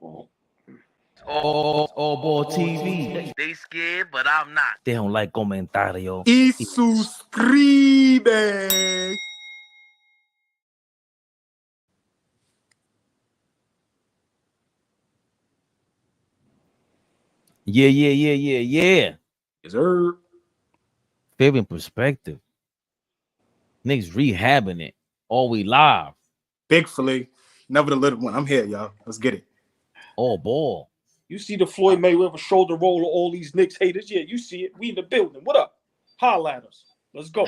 All Ball TV. They scared, but I'm not. They don't like comentario. Y suscribe. Yeah. Yes, sir. Favorite perspective. Knicks rehabbing it. All we live. Big Philly. Never the little one. I'm here, y'all. Let's get it. All Ball. You see the Floyd Mayweather shoulder roll of all these Knicks haters? Yeah, you see it. We in the building. What up? Holla at us. Let's go.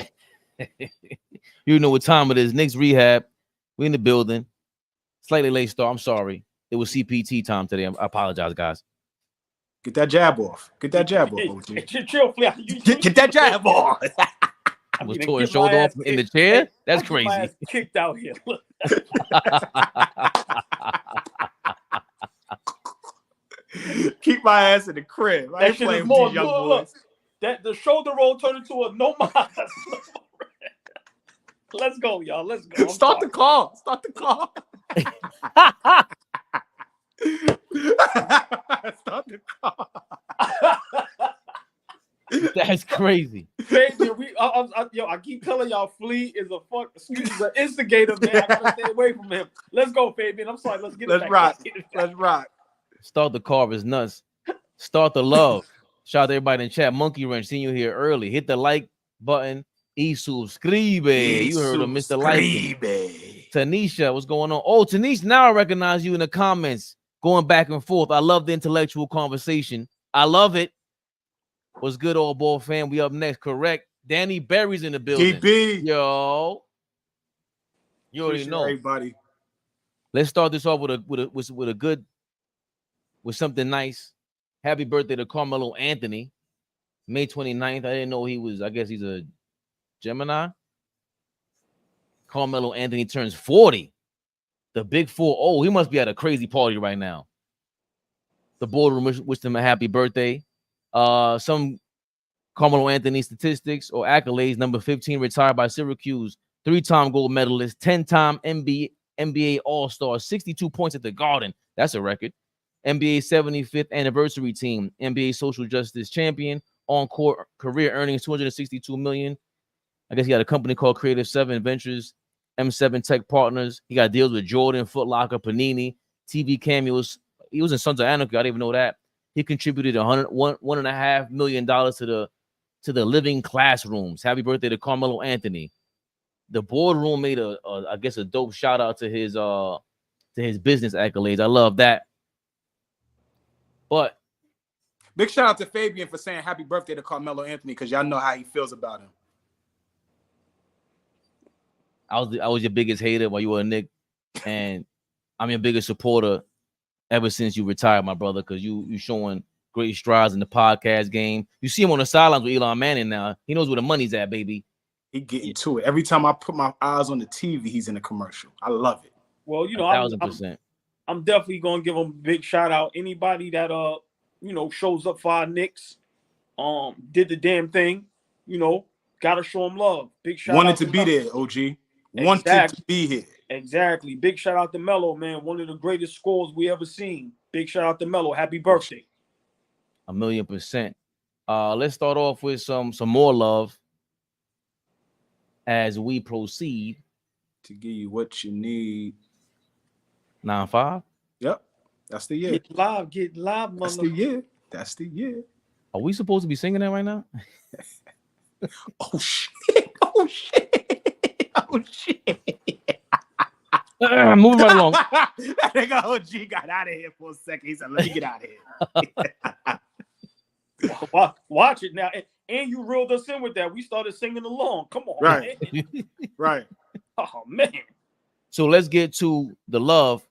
You know what time it is. Knicks rehab. We in the building. Slightly late start. I'm sorry. It was CPT time today. I apologize, guys. Get that jab off. Get that jab off, OG. Chill, Flair. Get that jab off. I was tore his shoulder off in the chair. That's crazy. My ass kicked out here. Look. Keep my ass in the crib. I ain't playing with these young boys. That the shoulder roll turned into a no mas. Let's go, y'all. Let's go. Start the call. Start the call. Start the call. That's crazy. Baby, I keep telling y'all, Flea is an instigator, man. I gotta stay away from him. Let's go, Fabian. I'm sorry. Let's get it back. Rock. Let's rock. Start the car is nuts. Start the love. Shout out to everybody in chat. Monkey Wrench, seeing you here early. Hit the like button. Y suscribe. You heard of Mr. Like. Tanisha, what's going on? Oh, Tanisha, now I recognize you in the comments. Going back and forth. I love the intellectual conversation. I love it. What's good, All Ball fan? We up next, correct? Danny Berry's in the building. DB. Yo. You already know. Everybody. Let's start this off with something nice. Happy birthday to Carmelo Anthony. May 29th. I didn't know he was, I guess he's a Gemini. Carmelo Anthony turns 40. The big 4. Oh, he must be at a crazy party right now. The boardroom wished him a happy birthday. Some Carmelo Anthony statistics or accolades. Number 15, retired by Syracuse. 3-time gold medalist. 10-time NBA All-Star. 62 points at the Garden. That's a record. NBA 75th anniversary team. NBA social justice champion. On-court career earnings $262 million. I guess he got a company called Creative 7 Ventures. M7 Tech Partners. He got deals with Jordan, Foot Locker, Panini, TV cameos. He was in Sons of Anarchy. I didn't even know that. He contributed $1.5 million to the living classrooms. Happy birthday to Carmelo Anthony. The boardroom made a dope shout out to his business accolades. I love that. But big shout out to Fabian for saying happy birthday to Carmelo Anthony because y'all know how he feels about him. I was your biggest hater while you were a Knick, and I'm your biggest supporter ever since you retired, my brother, because you showing great strides in the podcast game. You see him on the sidelines with Elon Manning now. He knows where the money's at, baby. He getting to it. Every time I put my eyes on the TV, he's in a commercial. I love it. Well, 1,000%. I'm definitely gonna give him a big shout out. Anybody that shows up for our Knicks, did the damn thing, gotta show him love. Big shout Wanted out to be there, OG. Exactly. Wanted to be here. Exactly. Big shout out to Melo, man. One of the greatest scores we ever seen. Big shout out to Melo. Happy birthday. 1,000,000%. Let's start off with some more love as we proceed to give you what you need. 9-5. Yep, that's the year. Get live, That's the year. That's the year. Are we supposed to be singing that right now? Oh shit! Oh shit! Oh shit! Moving right along. That nigga OG got out of here for a second. He said, "Let me get out of here." Watch it now, and you reeled us in with that. We started singing along. Come on, right, man. Right. Oh man. So let's get to the love.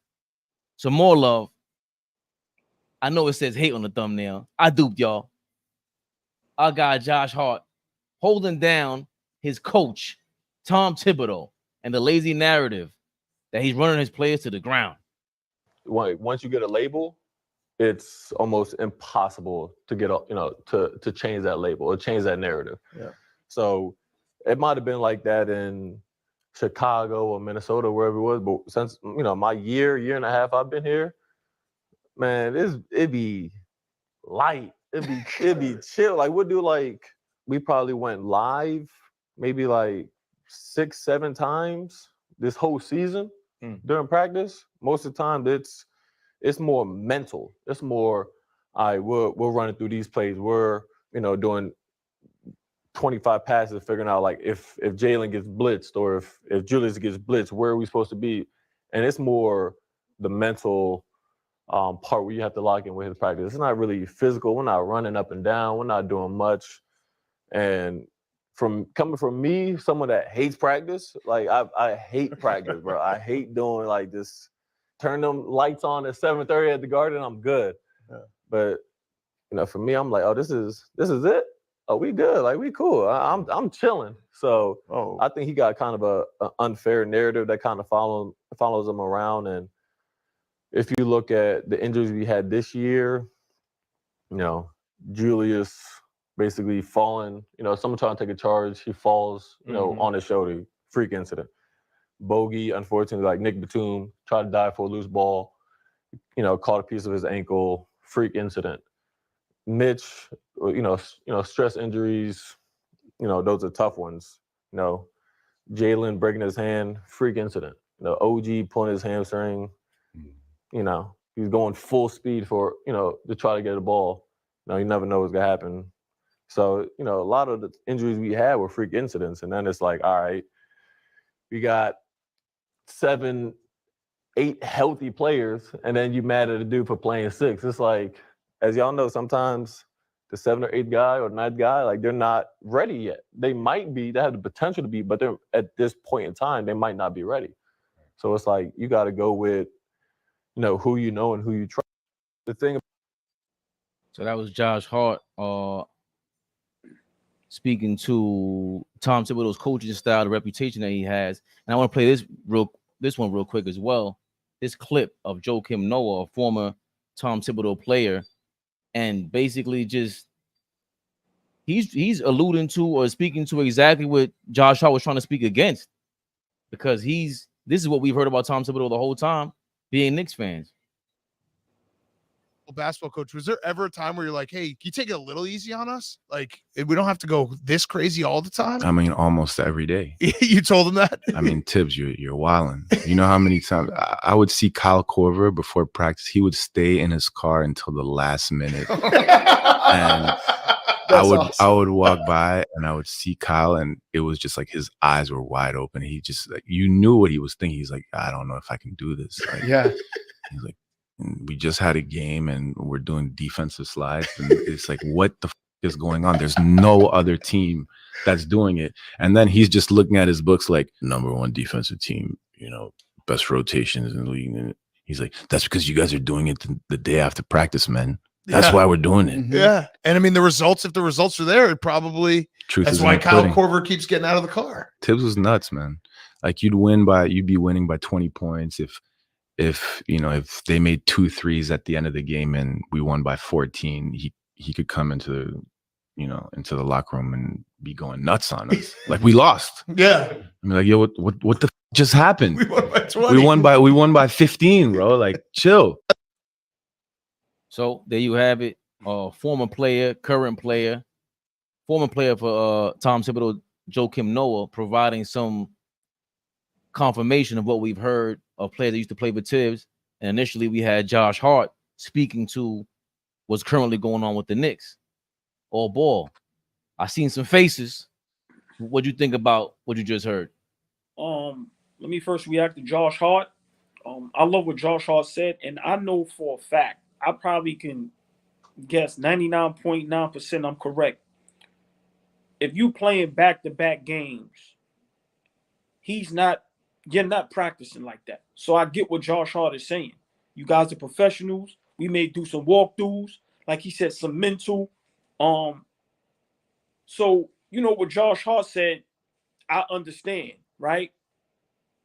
Some more love. I know it says hate on the thumbnail. I duped y'all. Our guy Josh Hart holding down his coach, Tom Thibodeau, and the lazy narrative that he's running his players to the ground. Once you get a label, it's almost impossible to get to change that label or change that narrative. Yeah. So it might have been like that in Chicago or Minnesota, wherever it was. But since my year and a half I've been here, Man, it'd be light. It'd be chill. Like we'll do like we probably went live maybe like 6-7 times this whole season during practice. Most of the time it's more mental. It's more, all right, we're running through these plays. We're, doing 25 passes, figuring out like if Jalen gets blitzed or if Julius gets blitzed, where are we supposed to be? And it's more the mental part where you have to lock in with his practice. It's not really physical. We're not running up and down. We're not doing much. And coming from me, someone that hates practice, like I hate practice, bro. I hate doing like this. Turn them lights on at 7:30 at the Garden, I'm good. Yeah. But for me, I'm like, oh, this is it. Oh, we good. Like we cool. I'm chilling. So I think he got kind of a unfair narrative that kind of follows him around. And if you look at the injuries we had this year, Julius basically falling, someone trying to take a charge, he falls, on his shoulder, freak incident. Bogey, unfortunately, like Nick Batum, tried to dive for a loose ball, caught a piece of his ankle, freak incident. Mitch, stress injuries, those are tough ones. Jalen breaking his hand, freak incident. OG pulling his hamstring, he's going full speed for, to try to get a ball. You never know what's going to happen. So, a lot of the injuries we had were freak incidents. And then it's like, all right, we got 7-8 healthy players, and then you mad at a dude for playing 6. It's like, as y'all know, sometimes the 7 or 8 guy or 9th guy, like they're not ready yet. They might be, they have the potential to be, but they're at this point in time, they might not be ready. So it's like you got to go with, who you know and who you trust. The thing. So that was Josh Hart speaking to Tom Thibodeau's coaching style, the reputation that he has. And I want to play this one real quick as well. This clip of Joakim Noah, a former Tom Thibodeau player, and basically just he's alluding to or speaking to exactly what Josh Hart was trying to speak against, because this is what we've heard about Tom Thibodeau the whole time, being Knicks fans. Basketball coach, was there ever a time where you're like, hey, can you take it a little easy on us? Like, we don't have to go this crazy all the time? I mean, almost every day. You told him that? I mean, Thibs, you're wilding. You know how many times I would see Kyle Korver before practice. He would stay in his car until the last minute. And I would walk by and I would see Kyle, and it was just like his eyes were wide open. He just, like, you knew what he was thinking. He's like, I don't know if I can do this. Like, yeah. He's like, we just had a game and we're doing defensive slides, and it's like, what the is going on? There's no other team that's doing it. And then he's just looking at his books like, #1 defensive team, best rotations in the league. And he's like, that's because you guys are doing it the day after practice, man. That's why we're doing it. Yeah. And I mean, if the results are there, it probably that's why Kyle Korver keeps getting out of the car. Thibs was nuts, man. Like you'd be winning by 20 points if they made 2 threes at the end of the game and we won by 14, he could come into the locker room and be going nuts on us. Like we lost. Yeah. I mean, like, yo, what the just happened? We won by 20. We won by 15, bro. Like, chill. So there you have it. Former player, current player, former player for Tom Thibodeau, Joakim Noah, providing some confirmation of what we've heard of players that used to play with Thibs. And initially we had Josh Hart speaking to what's currently going on with the Knicks. All ball. I seen some faces. What'd you think about what you just heard? Let me first react to Josh Hart. I love what Josh Hart said, and I know for a fact, I probably can guess 99.9% I'm correct. If you playing back-to-back games, you're not practicing like that. So I get what Josh Hart is saying. You guys are professionals. We may do some walkthroughs, like he said, some mental. So what Josh Hart said, I understand, right?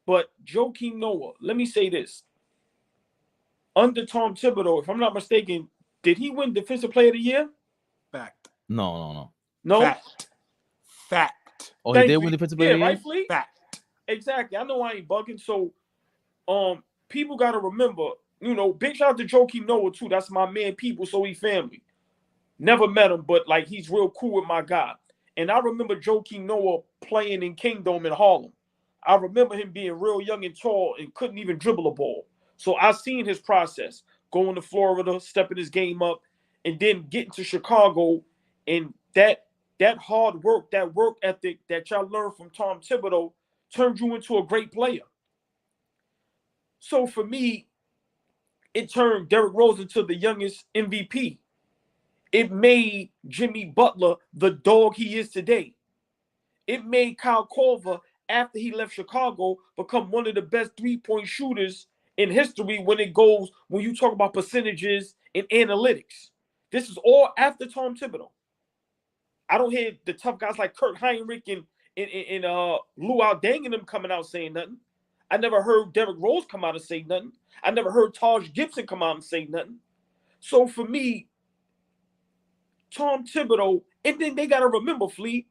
But Joakim Noah, let me say this. Under Tom Thibodeau, if I'm not mistaken, did he win Defensive Player of the Year? Fact. No. Fact. Oh, he did win Defensive Player of the Year? Rightfully? Fact. Exactly. I know I ain't bugging. So, people got to remember, You know, big shout out to Joakim Noah too. That's my man, people, so he family. Never met him, but like he's real cool with my guy. And I remember Joakim Noah playing in Kingdom in Harlem. I remember him being real young and tall and couldn't even dribble a ball. So I seen his process, going to Florida, stepping his game up, and then getting to Chicago. And that hard work, that work ethic that y'all learned from Tom Thibodeau turned you into a great player. So for me, it turned Derrick Rose into the youngest MVP. It made Jimmy Butler the dog he is today. It made Kyle Korver, after he left Chicago, become one of the best three-point shooters in history when you talk about percentages and analytics. This is all after Tom Thibodeau. I don't hear the tough guys like Kurt Heinrich and Luau Deng and them coming out saying nothing. I never heard Derrick Rose come out and say nothing. I never heard Taj Gibson come out and say nothing. So for me, Tom Thibodeau, and then they got to remember, Fleet,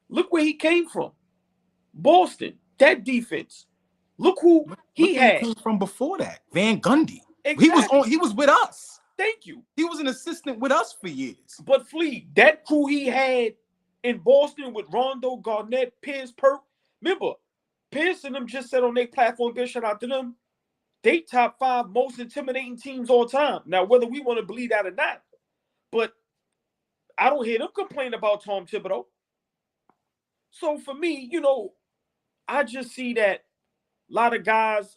look where he came from. Boston, that defense. Look who he had. He came from before that. Van Gundy. Exactly. He was with us. Thank you. He was an assistant with us for years. But Fleet, that crew he had in Boston with Rondo, Garnett, Pierce, Perk. Remember, Pierce and them just said on their platform, big shout out to them, they top 5 most intimidating teams all time. Now, whether we want to believe that or not, but I don't hear them complain about Tom Thibodeau. So for me, you know, I just see that a lot of guys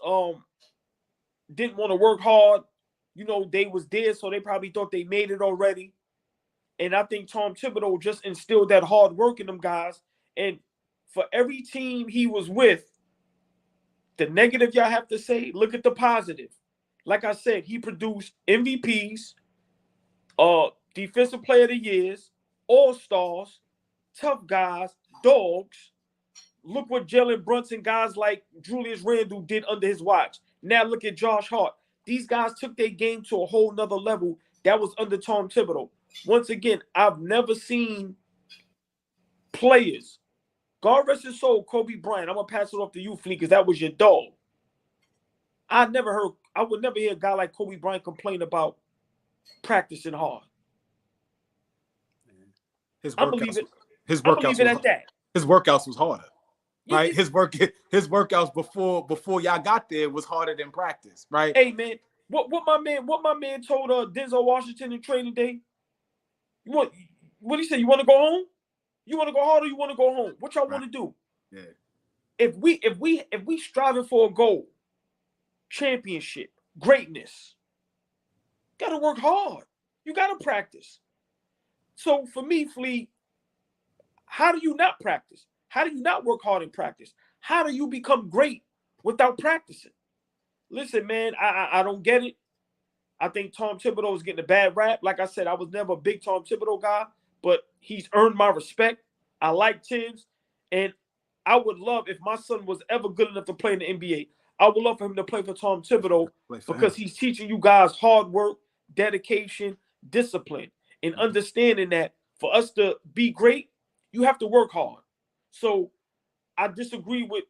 didn't want to work hard. You know, they was there, so they probably thought they made it already. And I think Tom Thibodeau just instilled that hard work in them guys. And for every team he was with, the negative y'all have to say, look at the positive. Like I said, he produced MVPs, Defensive Player of the Years, All-Stars, tough guys, dogs. Look what Jalen Brunson, guys like Julius Randle did under his watch. Now look at Josh Hart. These guys took their game to a whole nother level that was under Tom Thibodeau. Once again, I've never seen players. God rest his soul, Kobe Bryant. I'm going to pass it off to you, Fleet, because that was your dog. I would never hear a guy like Kobe Bryant complain about practicing hard. His I believe it. His I believe it at that. His workouts was harder. Right, Yeah. his workouts before y'all got there was harder than practice, right? Hey man, what my man told Denzel Washington in training day? What he said? You want to go home? You want to go hard or you want to go home? What y'all want to do? Yeah. If we striving for a goal, championship, greatness, gotta work hard. You gotta practice. So for me, Flea, how do you not practice? How do you not work hard in practice? How do you become great without practicing? Listen, man, I don't get it. I think Tom Thibodeau is getting a bad rap. Like I said, I was never a big Tom Thibodeau guy, but he's earned my respect. I like Thibs, and I would love if my son was ever good enough to play in the NBA. I would love for him to play for Tom Thibodeau because he's teaching you guys hard work, dedication, discipline, and understanding that for us to be great, you have to work hard. So I disagree with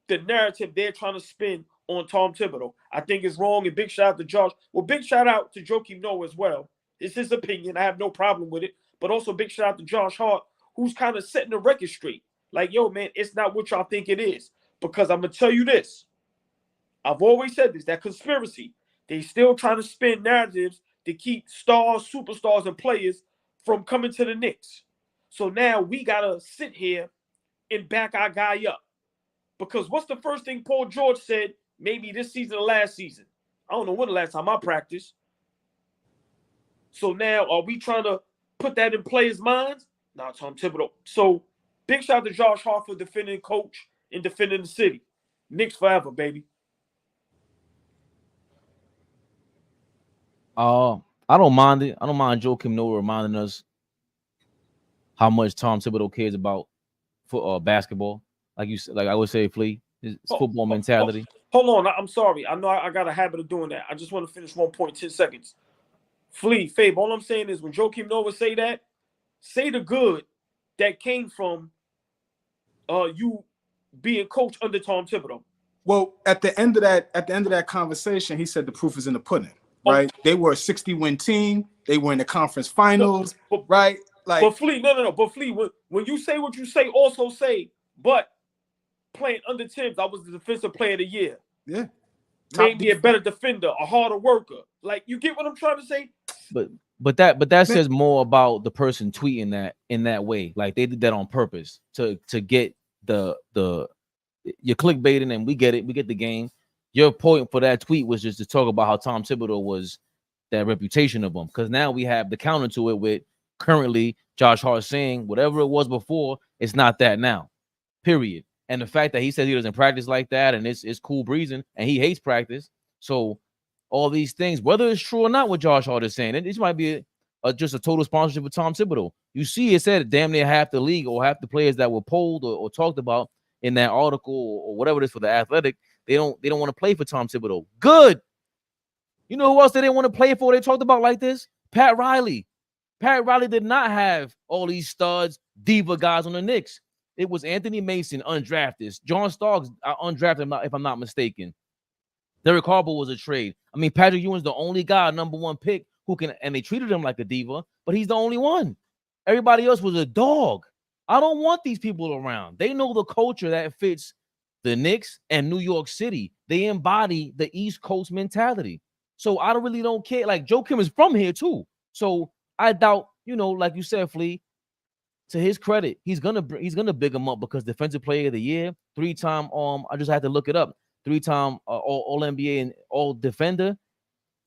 the narrative they're trying to spin on Tom Thibodeau. I think it's wrong, and big shout out to Josh. Well, big shout out to Joakim Noah as well. It's his opinion. I have no problem with it. But also big shout out to Josh Hart, who's kind of setting the record straight. Like, yo, man, it's not what y'all think it is. Because I'm going to tell you this. I've always said this, that conspiracy. They still trying to spin narratives to keep stars, superstars, and players from coming to the Knicks. So now we got to sit here and back our guy up. Because what's the first thing Paul George said maybe this season or last season? I don't know when the last time I practiced. So now are we trying to put that in players' minds? Nah, Tom Thibodeau. So big shout out to Josh Hart for defending coach and defending the city. Knicks forever, baby. I don't mind it. I don't mind Joakim Noah reminding us how much Tom Thibodeau cares about basketball. Like you said, like I would say, Flea, his football mentality. Hold on, I'm sorry. I know I got a habit of doing that. I just want to finish 1 point, 10 seconds. Flea, Fabe, all I'm saying is when Joakim Noah say that, say the good that came from you being coach under Tom Thibodeau. Well, at the end of that conversation, he said the proof is in the pudding, right? They were a 60-win team. They were in the conference finals, right? Like, but Fleet, no. But Fleet, when you say what you say, also say, but playing under Thibs, I was the defensive player of the year. Yeah. Made me a better defender, a harder worker. Like, you get what I'm trying to say? But that says more about the person tweeting that in that way. Like, they did that on purpose to get the you're clickbaiting, and we get it. We get the game. Your point for that tweet was just to talk about how Tom Thibodeau was that reputation of him. Because now we have the counter to it with currently Josh Hart saying whatever it was before, it's not that now. Period. And the fact that he says he doesn't practice like that, and it's cool breezing, and he hates practice. So all these things, whether it's true or not, what Josh Hart is saying, this might be just a total sponsorship with Tom Thibodeau. You see, it said damn near half the league or half the players that were polled or talked about in that article or whatever it is for the Athletic, they don't want to play for Tom Thibodeau. Good. You know who else they didn't want to play for? They talked about like this? Pat Riley. Pat Riley did not have all these studs, diva guys on the Knicks. It was Anthony Mason, undrafted. John Starks, undrafted, if I'm not mistaken. Derek Harper was a trade. I mean, Patrick Ewing's the only guy, number one pick, who can, and they treated him like a diva, but he's the only one. Everybody else was a dog. I don't want these people around. They know the culture that fits the Knicks and New York City. They embody the East Coast mentality. So I really don't care. Like, Joe Kim is from here too. So I doubt, like you said, Flea, to his credit, he's gonna big him up because defensive player of the year, 3-time, I just had to look it up, 3-time all NBA and all defender.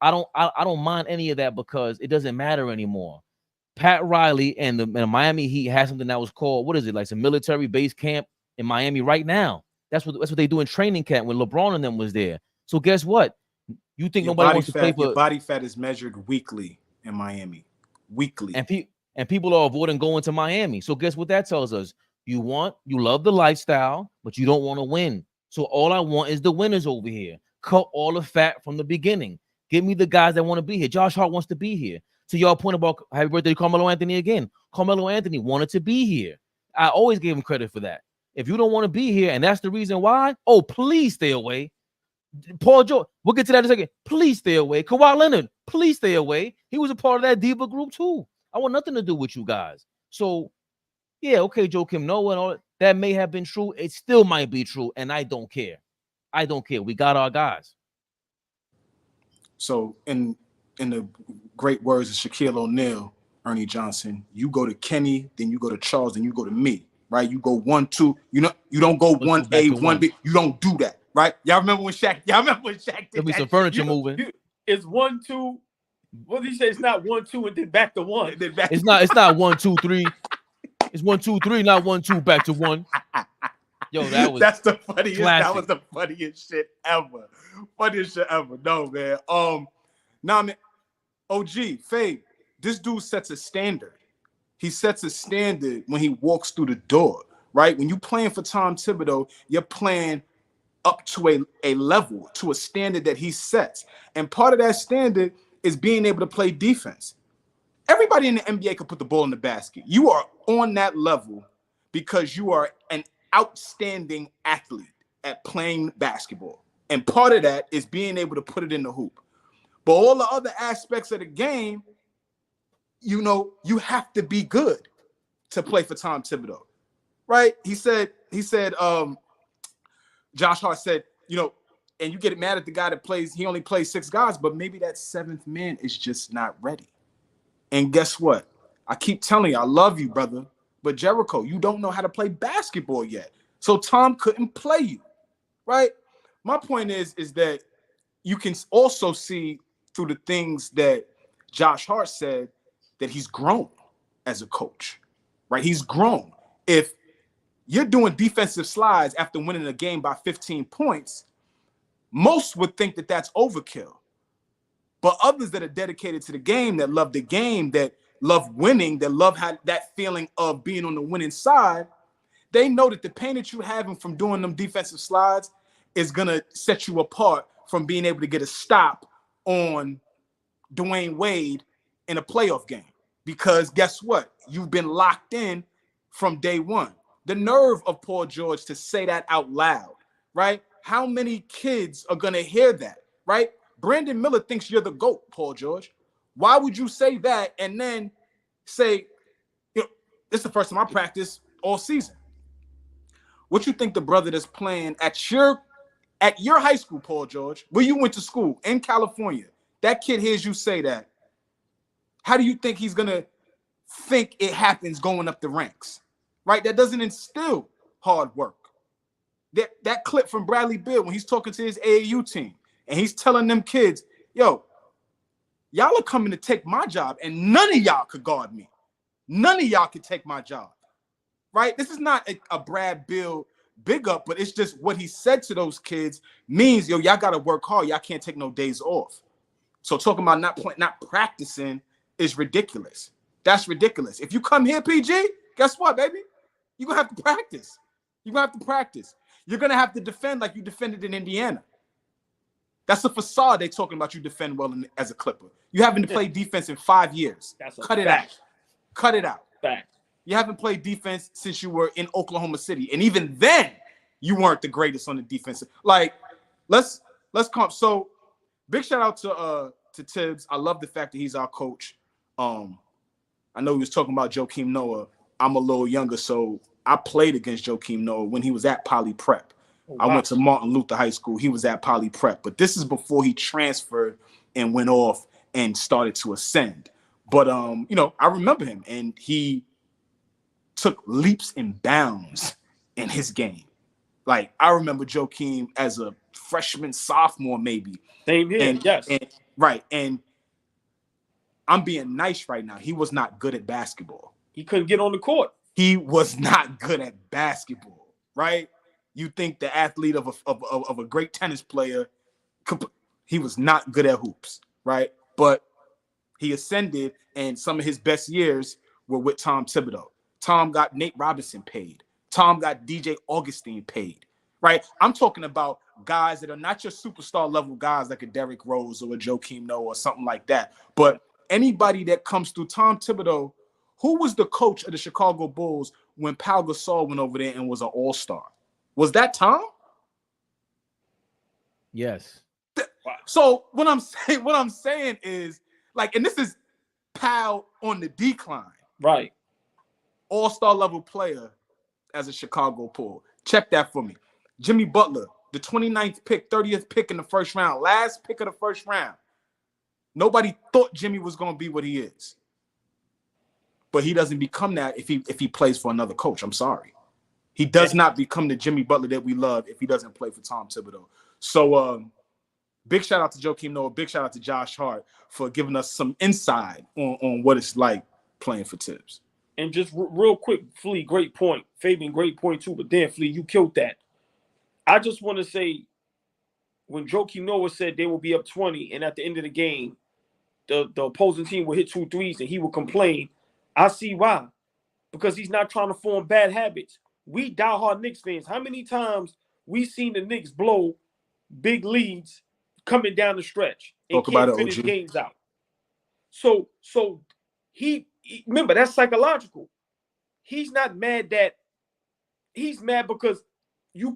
I don't mind any of that because it doesn't matter anymore. Pat Riley and the Miami Heat had something that was called, what is it, like some military base camp in Miami right now. That's what they do in training camp when LeBron and them was there. So guess what? You think nobody wants to play for? Your body fat is measured weekly in Miami. Weekly. And people are avoiding going to Miami. So guess what that tells us? You love the lifestyle, but you don't want to win. So all I want is the winners over here. Cut all the fat from the beginning. Give me the guys that want to be here. Josh Hart wants to be here. To y'all point about happy birthday to Carmelo Anthony again. Carmelo Anthony wanted to be here. I always gave him credit for that. If you don't want to be here and that's the reason why, please stay away. Paul George, we'll get to that in a second. Please stay away. Kawhi Leonard, please stay away. He was a part of that diva group too. I want nothing to do with you guys. So, yeah, okay, Joe Kim, no, and all that may have been true. It still might be true, and I don't care. I don't care. We got our guys. So, in the great words of Shaquille O'Neal, Ernie Johnson, you go to Kenny, then you go to Charles, then you go to me, right? You go 1, 2. You don't go 1A, 1B. You don't do that, right? Y'all remember when Shaq did There'll be that? some furniture moving. It's 1, 2. What did he say? It's not 1, 2, and then back to 1. It's not 1, 2, 3. It's 1, 2, 3, not 1, 2, back to 1. Yo, that's the funniest. Classic. That was the funniest shit ever. Funniest shit ever. No, man. Man. OG, Faye, this dude sets a standard. He sets a standard when he walks through the door, right? When you're playing for Tom Thibodeau, you're playing up to a level, to a standard that he sets. And part of that standard is being able to play defense. Everybody in the NBA can put the ball in the basket. You are on that level because you are an outstanding athlete at playing basketball. And part of that is being able to put it in the hoop. But all the other aspects of the game, you have to be good to play for Tom Thibodeau, right? He said, Josh Hart said, and you get mad at the guy that he only plays 6 guys, but maybe that 7th man is just not ready. And guess what? I keep telling you, I love you, brother, but Jericho, you don't know how to play basketball yet. So Tom couldn't play you, right? My point is that you can also see through the things that Josh Hart said that he's grown as a coach, right? He's grown. If you're doing defensive slides after winning a game by 15 points, most would think that that's overkill. But others that are dedicated to the game, that love the game, that love winning, that love that feeling of being on the winning side, they know that the pain that you're having from doing them defensive slides is going to set you apart from being able to get a stop on Dwayne Wade in a playoff game. Because guess what? You've been locked in from day one. The nerve of Paul George to say that out loud, right? how many kids are gonna hear that, right? Brandon Miller thinks you're the GOAT, Paul George. Why would you say that and then say, you know, this is the first time I practice all season? What you think the brother that's playing at your high school, Paul George, where you went to school in California, that kid hears you say that? How do you think he's gonna think it happens going up the ranks? Right? That doesn't instill hard work. That clip from Bradley Beal when he's talking to his AAU team and he's telling them kids, yo, y'all are coming to take my job and none of y'all could guard me. None of y'all could take my job. Right? This is not a Brad Beal big up, but it's just what he said to those kids means, yo, y'all got to work hard. Y'all can't take no days off. So talking about not practicing is ridiculous. That's ridiculous. If you come here, PG, guess what, baby? You're going to have to practice. You're going to have to practice. You're going to have to defend like you defended in Indiana. That's a facade they're talking about you defend well as a Clipper. You haven't played defense in 5 years. Cut it out. Cut it out. Fact. You haven't played defense since you were in Oklahoma City. And even then, you weren't the greatest on the defense. Like, let's come. So, big shout out to Thibs. I love the fact that he's our coach. I know he was talking about Joakim Noah. I'm a little younger, so I played against Joakim Noah when he was at Poly Prep. Oh, wow. I went to Martin Luther High School. He was at Poly Prep. But this is before he transferred and went off and started to ascend. But, you know, I remember him, and he took leaps and bounds in his game. Like, I remember Joakim as a freshman, sophomore, maybe. Same here, yes. Right, and I'm being nice right now. He was not good at basketball. He couldn't get on the court. He was not good at basketball, right? You think the athlete of a great tennis player, he was not good at hoops, right? But he ascended, and some of his best years were with Tom Thibodeau. Tom got Nate Robinson paid. Tom got DJ Augustine paid, right? I'm talking about guys that are not your superstar level guys like a Derrick Rose or a Joakim Noah or something like that, but anybody that comes through. Tom Thibodeau, who was the coach of the Chicago Bulls when Pau Gasol went over there and was an all-star? Was that Tom? Yes. So what I'm saying is, like, and this is Pau on the decline. Right. All-star level player as a Chicago Bull. Check that for me. Jimmy Butler, the 29th pick, 30th pick in the first round, last pick of the first round. Nobody thought Jimmy was going to be what he is. But he doesn't become that if he plays for another coach. I'm sorry. He does not become the Jimmy Butler that we love if he doesn't play for Tom Thibodeau. So big shout out to Joakim Noah. Big shout out to Josh Hart for giving us some insight on what it's like playing for Thibs. And just real quick, Flea, great point. Fabian, great point too. But then, Flea, you killed that. I just want to say, when Joakim Noah said they will be up 20, and at the end of the game, the opposing team will hit 2 threes and he will complain, I see why. Because he's not trying to form bad habits. We diehard Knicks fans, how many times we seen the Knicks blow big leads coming down the stretch and can't finish games out? So he remember, that's psychological. He's not mad that he's mad because you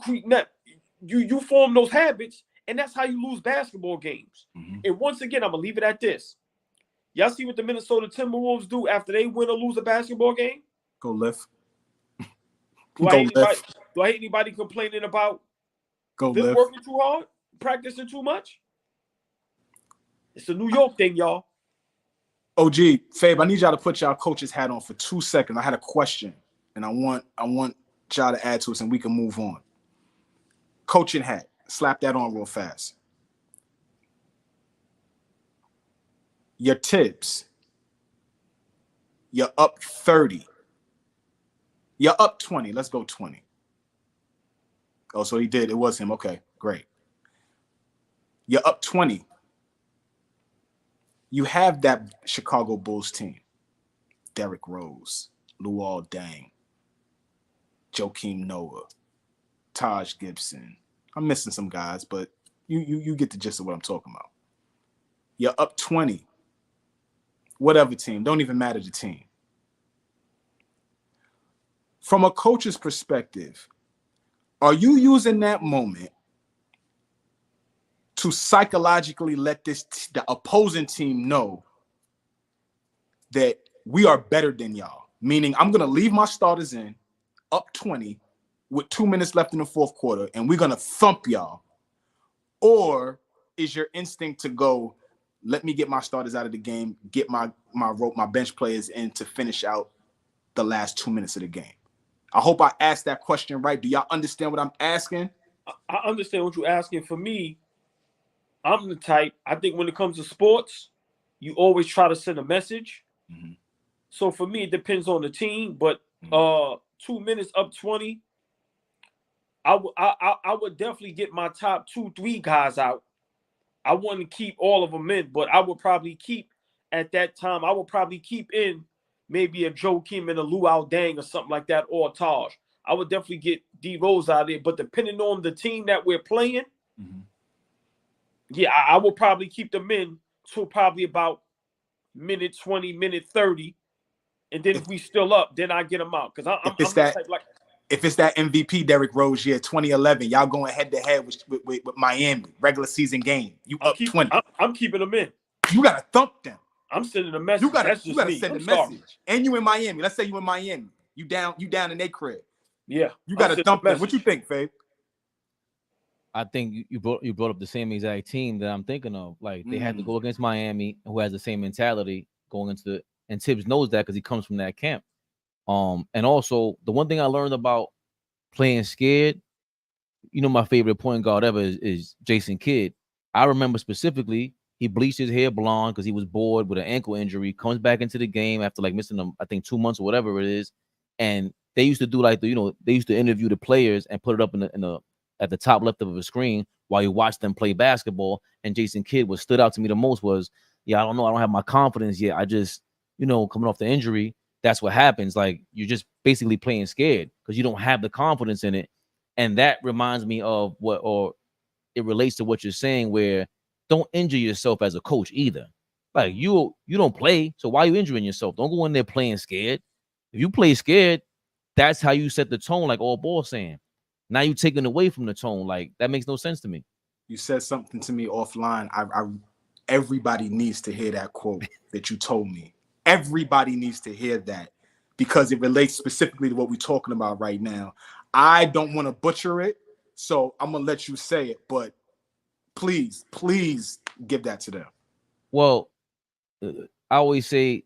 form those habits, and that's how you lose basketball games. Mm-hmm. And once again, I'm gonna leave it at this. Y'all see what the Minnesota Timberwolves do after they win or lose a basketball game? Go lift. Do I hate anybody complaining about them working too hard, practicing too much? It's a New York thing, y'all. OG, Fabe, I need y'all to put y'all coach's hat on for 2 seconds. I had a question, and I want y'all to add to us, and we can move on. Coaching hat. Slap that on real fast. Your Thibs. You're up 30. You're up 20. Let's go 20. Oh, so he did. It was him. Okay, great. You're up 20. You have that Chicago Bulls team. Derrick Rose, Luol Deng, Joakim Noah, Taj Gibson. I'm missing some guys, but you get the gist of what I'm talking about. You're up 20. Whatever team. Don't even matter the team. From a coach's perspective, are you using that moment to psychologically let the opposing team know that we are better than y'all. Meaning, I'm gonna leave my starters in up 20 with 2 minutes left in the fourth quarter, and we're gonna thump y'all. Or is your instinct to go, let me get my starters out of the game, get my bench players in to finish out the last 2 minutes of the game? I hope I asked that question right. Do y'all understand what I'm asking? I understand what you're asking. For me, I'm the type, I think when it comes to sports, you always try to send a message. Mm-hmm. So for me, it depends on the team, but 2 minutes up 20, I would definitely get my top 2-3 guys out. I wouldn't keep all of them in, but I would probably keep at that time. I would probably keep in maybe a Joakim and a Luau Dang or something like that, or a Taj. I would definitely get D Rose out of there, but depending on the team that we're playing, yeah, I will probably keep them in till probably about minute 20, minute 30. And then if we still up, then I get them out. Because I'm if it's that MVP Derrick Rose year, 2011, y'all going head to head with Miami, regular season game. You up 20. I'm keeping them in. You gotta thump them. I'm sending a message. You gotta me. send a message. And you in Miami. Let's say you in Miami. You down in their crib. Yeah. You gotta thump them. What you think, Faith? I think you brought up the same exact team that I'm thinking of. Like they had to go against Miami, who has the same mentality going into and Thibs knows that because he comes from that camp. And also the one thing I learned about playing scared, my favorite point guard ever is Jason Kidd. I remember specifically he bleached his hair blonde because he was bored with an ankle injury, comes back into the game after like missing them, I think 2 months or whatever it is. And they used to do like they used to interview the players and put it up at the top left of a screen while you watch them play basketball. And Jason Kidd, what stood out to me the most was, I don't know, I don't have my confidence yet. I just, coming off the injury, that's what happens. Like you're just basically playing scared because you don't have the confidence in it. And that reminds me of it relates to what you're saying, where don't injure yourself as a coach either. Like you don't play, so why are you injuring yourself? Don't go in there playing scared. If you play scared, that's how you set the tone, like all ball saying. Now you're taking away from the tone. Like that makes no sense to me. You said something to me offline. Everybody needs to hear that quote that you told me. Everybody needs to hear that because it relates specifically to what we're talking about right now. I don't want to butcher it, so I'm gonna let you say it, but please give that to them. Well, I always say,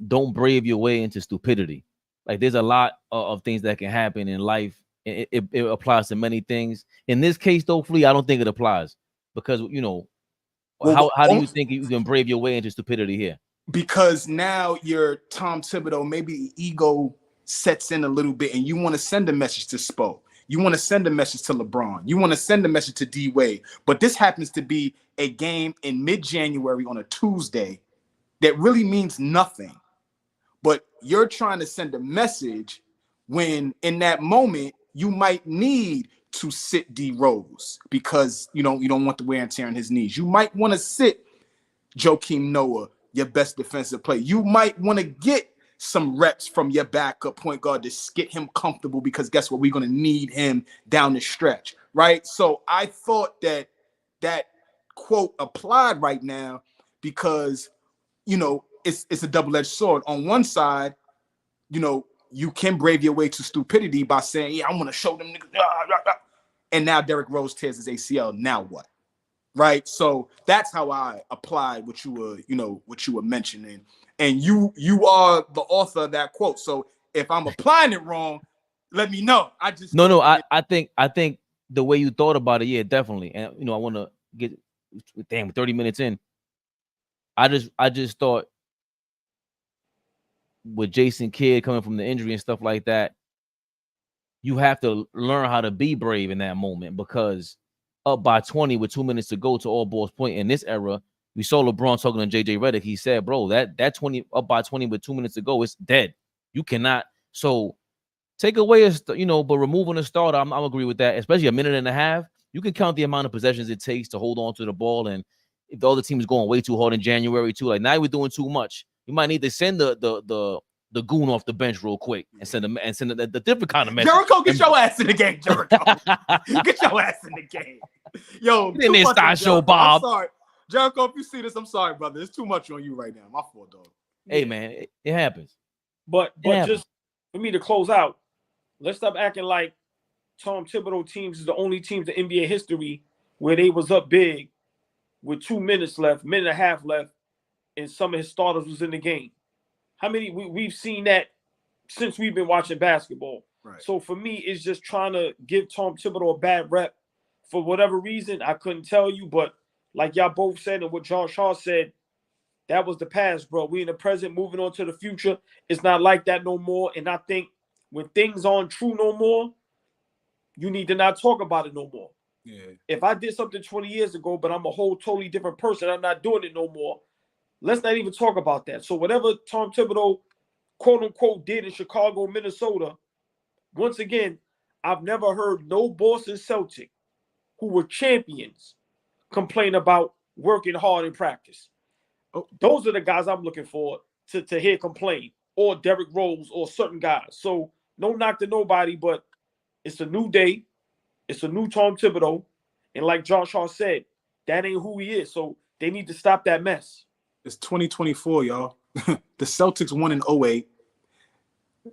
don't brave your way into stupidity. Like there's a lot of things that can happen in life. It applies to many things. In this case, though, Flea, I don't think it applies because how do you think you can brave your way into stupidity here? Because now you're Tom Thibodeau, maybe the ego sets in a little bit, and you want to send a message to Spo. You want to send a message to LeBron. You want to send a message to D Wade. But this happens to be a game in mid-January on a Tuesday that really means nothing. But you're trying to send a message when in that moment you might need to sit D Rose because you don't want the wear and tear on his knees. You might want to sit Joakim Noah, your best defensive player. You might want to get some reps from your backup point guard to get him comfortable because guess what? We're going to need him down the stretch, right? So I thought that quote applied right now because, it's a double-edged sword. On one side, you can brave your way to stupidity by saying, yeah, I'm going to show them niggas. And now Derrick Rose tears his ACL. Now what? Right. So that's how I applied what you were mentioning. And you are the author of that quote. So if I'm applying it wrong, let me know. I think the way you thought about it, yeah, definitely. And I want to get 30 minutes in. I just thought with Jason Kidd coming from the injury and stuff like that, you have to learn how to be brave in that moment because up by 20 with 2 minutes to go to all balls point in this era, we saw LeBron talking to JJ Redick. He said, bro, that 20 up by 20 with 2 minutes to go, it's dead. You cannot. So take away but removing a starter, I'm agree with that, especially a minute and a half. You can count the amount of possessions it takes to hold on to the ball. And if the other team is going way too hard in January too, like now we're doing too much. You might need to send the the goon off the bench real quick and send the different kind of message. Jericho, get your ass in the game, Jericho. Get your ass in the game. Yo, Get in there, Star Show, I'm Bob. sorry. Jericho, if you see this, I'm sorry, brother. It's too much on you right now. My fault, dog. Hey, man, it happens. But Yeah. just for me to close out, let's stop acting like Tom Thibodeau teams is the only teams in NBA history where they was up big with 2 minutes left, minute and a half left, and some of his starters was in the game. How many we've seen that since we've been watching basketball. Right. So for me, it's just trying to give Tom Thibodeau a bad rep for whatever reason. I couldn't tell you, but like y'all both said and what Josh Hart said, that was the past, bro. We in the present, moving on to the future. It's not like that no more. And I think when things aren't true no more, you need to not talk about it no more. Yeah. If I did something 20 years ago, but I'm a whole totally different person, I'm not doing it no more. Let's not even talk about that. So whatever Tom Thibodeau, quote unquote, did in Chicago, Minnesota, once again, I've never heard no Boston Celtic who were champions complain about working hard in practice. Oh. Those are the guys I'm looking for to hear complain, or Derrick Rose or certain guys. So no knock to nobody, but it's a new day. It's a new Tom Thibodeau. And like Josh Hart said, that ain't who he is. So they need to stop that mess. It's 2024, y'all. The Celtics won in 2008.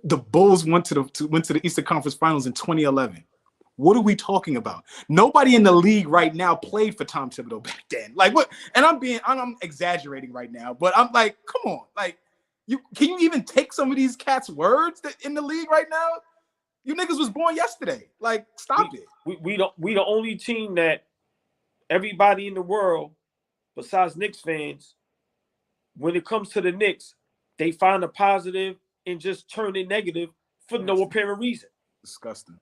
The Bulls went to the Eastern Conference Finals in 2011. What are we talking about? Nobody in the league right now played for Tom Thibodeau back then. Like what? And I'm exaggerating right now, but I'm like, come on. Like, can you even take some of these cats' words that in the league right now? You niggas was born yesterday. Like, stop it. We the only team that everybody in the world, besides Knicks fans, when it comes to the Knicks, they find a positive and just turn it negative for no apparent reason. Disgusting.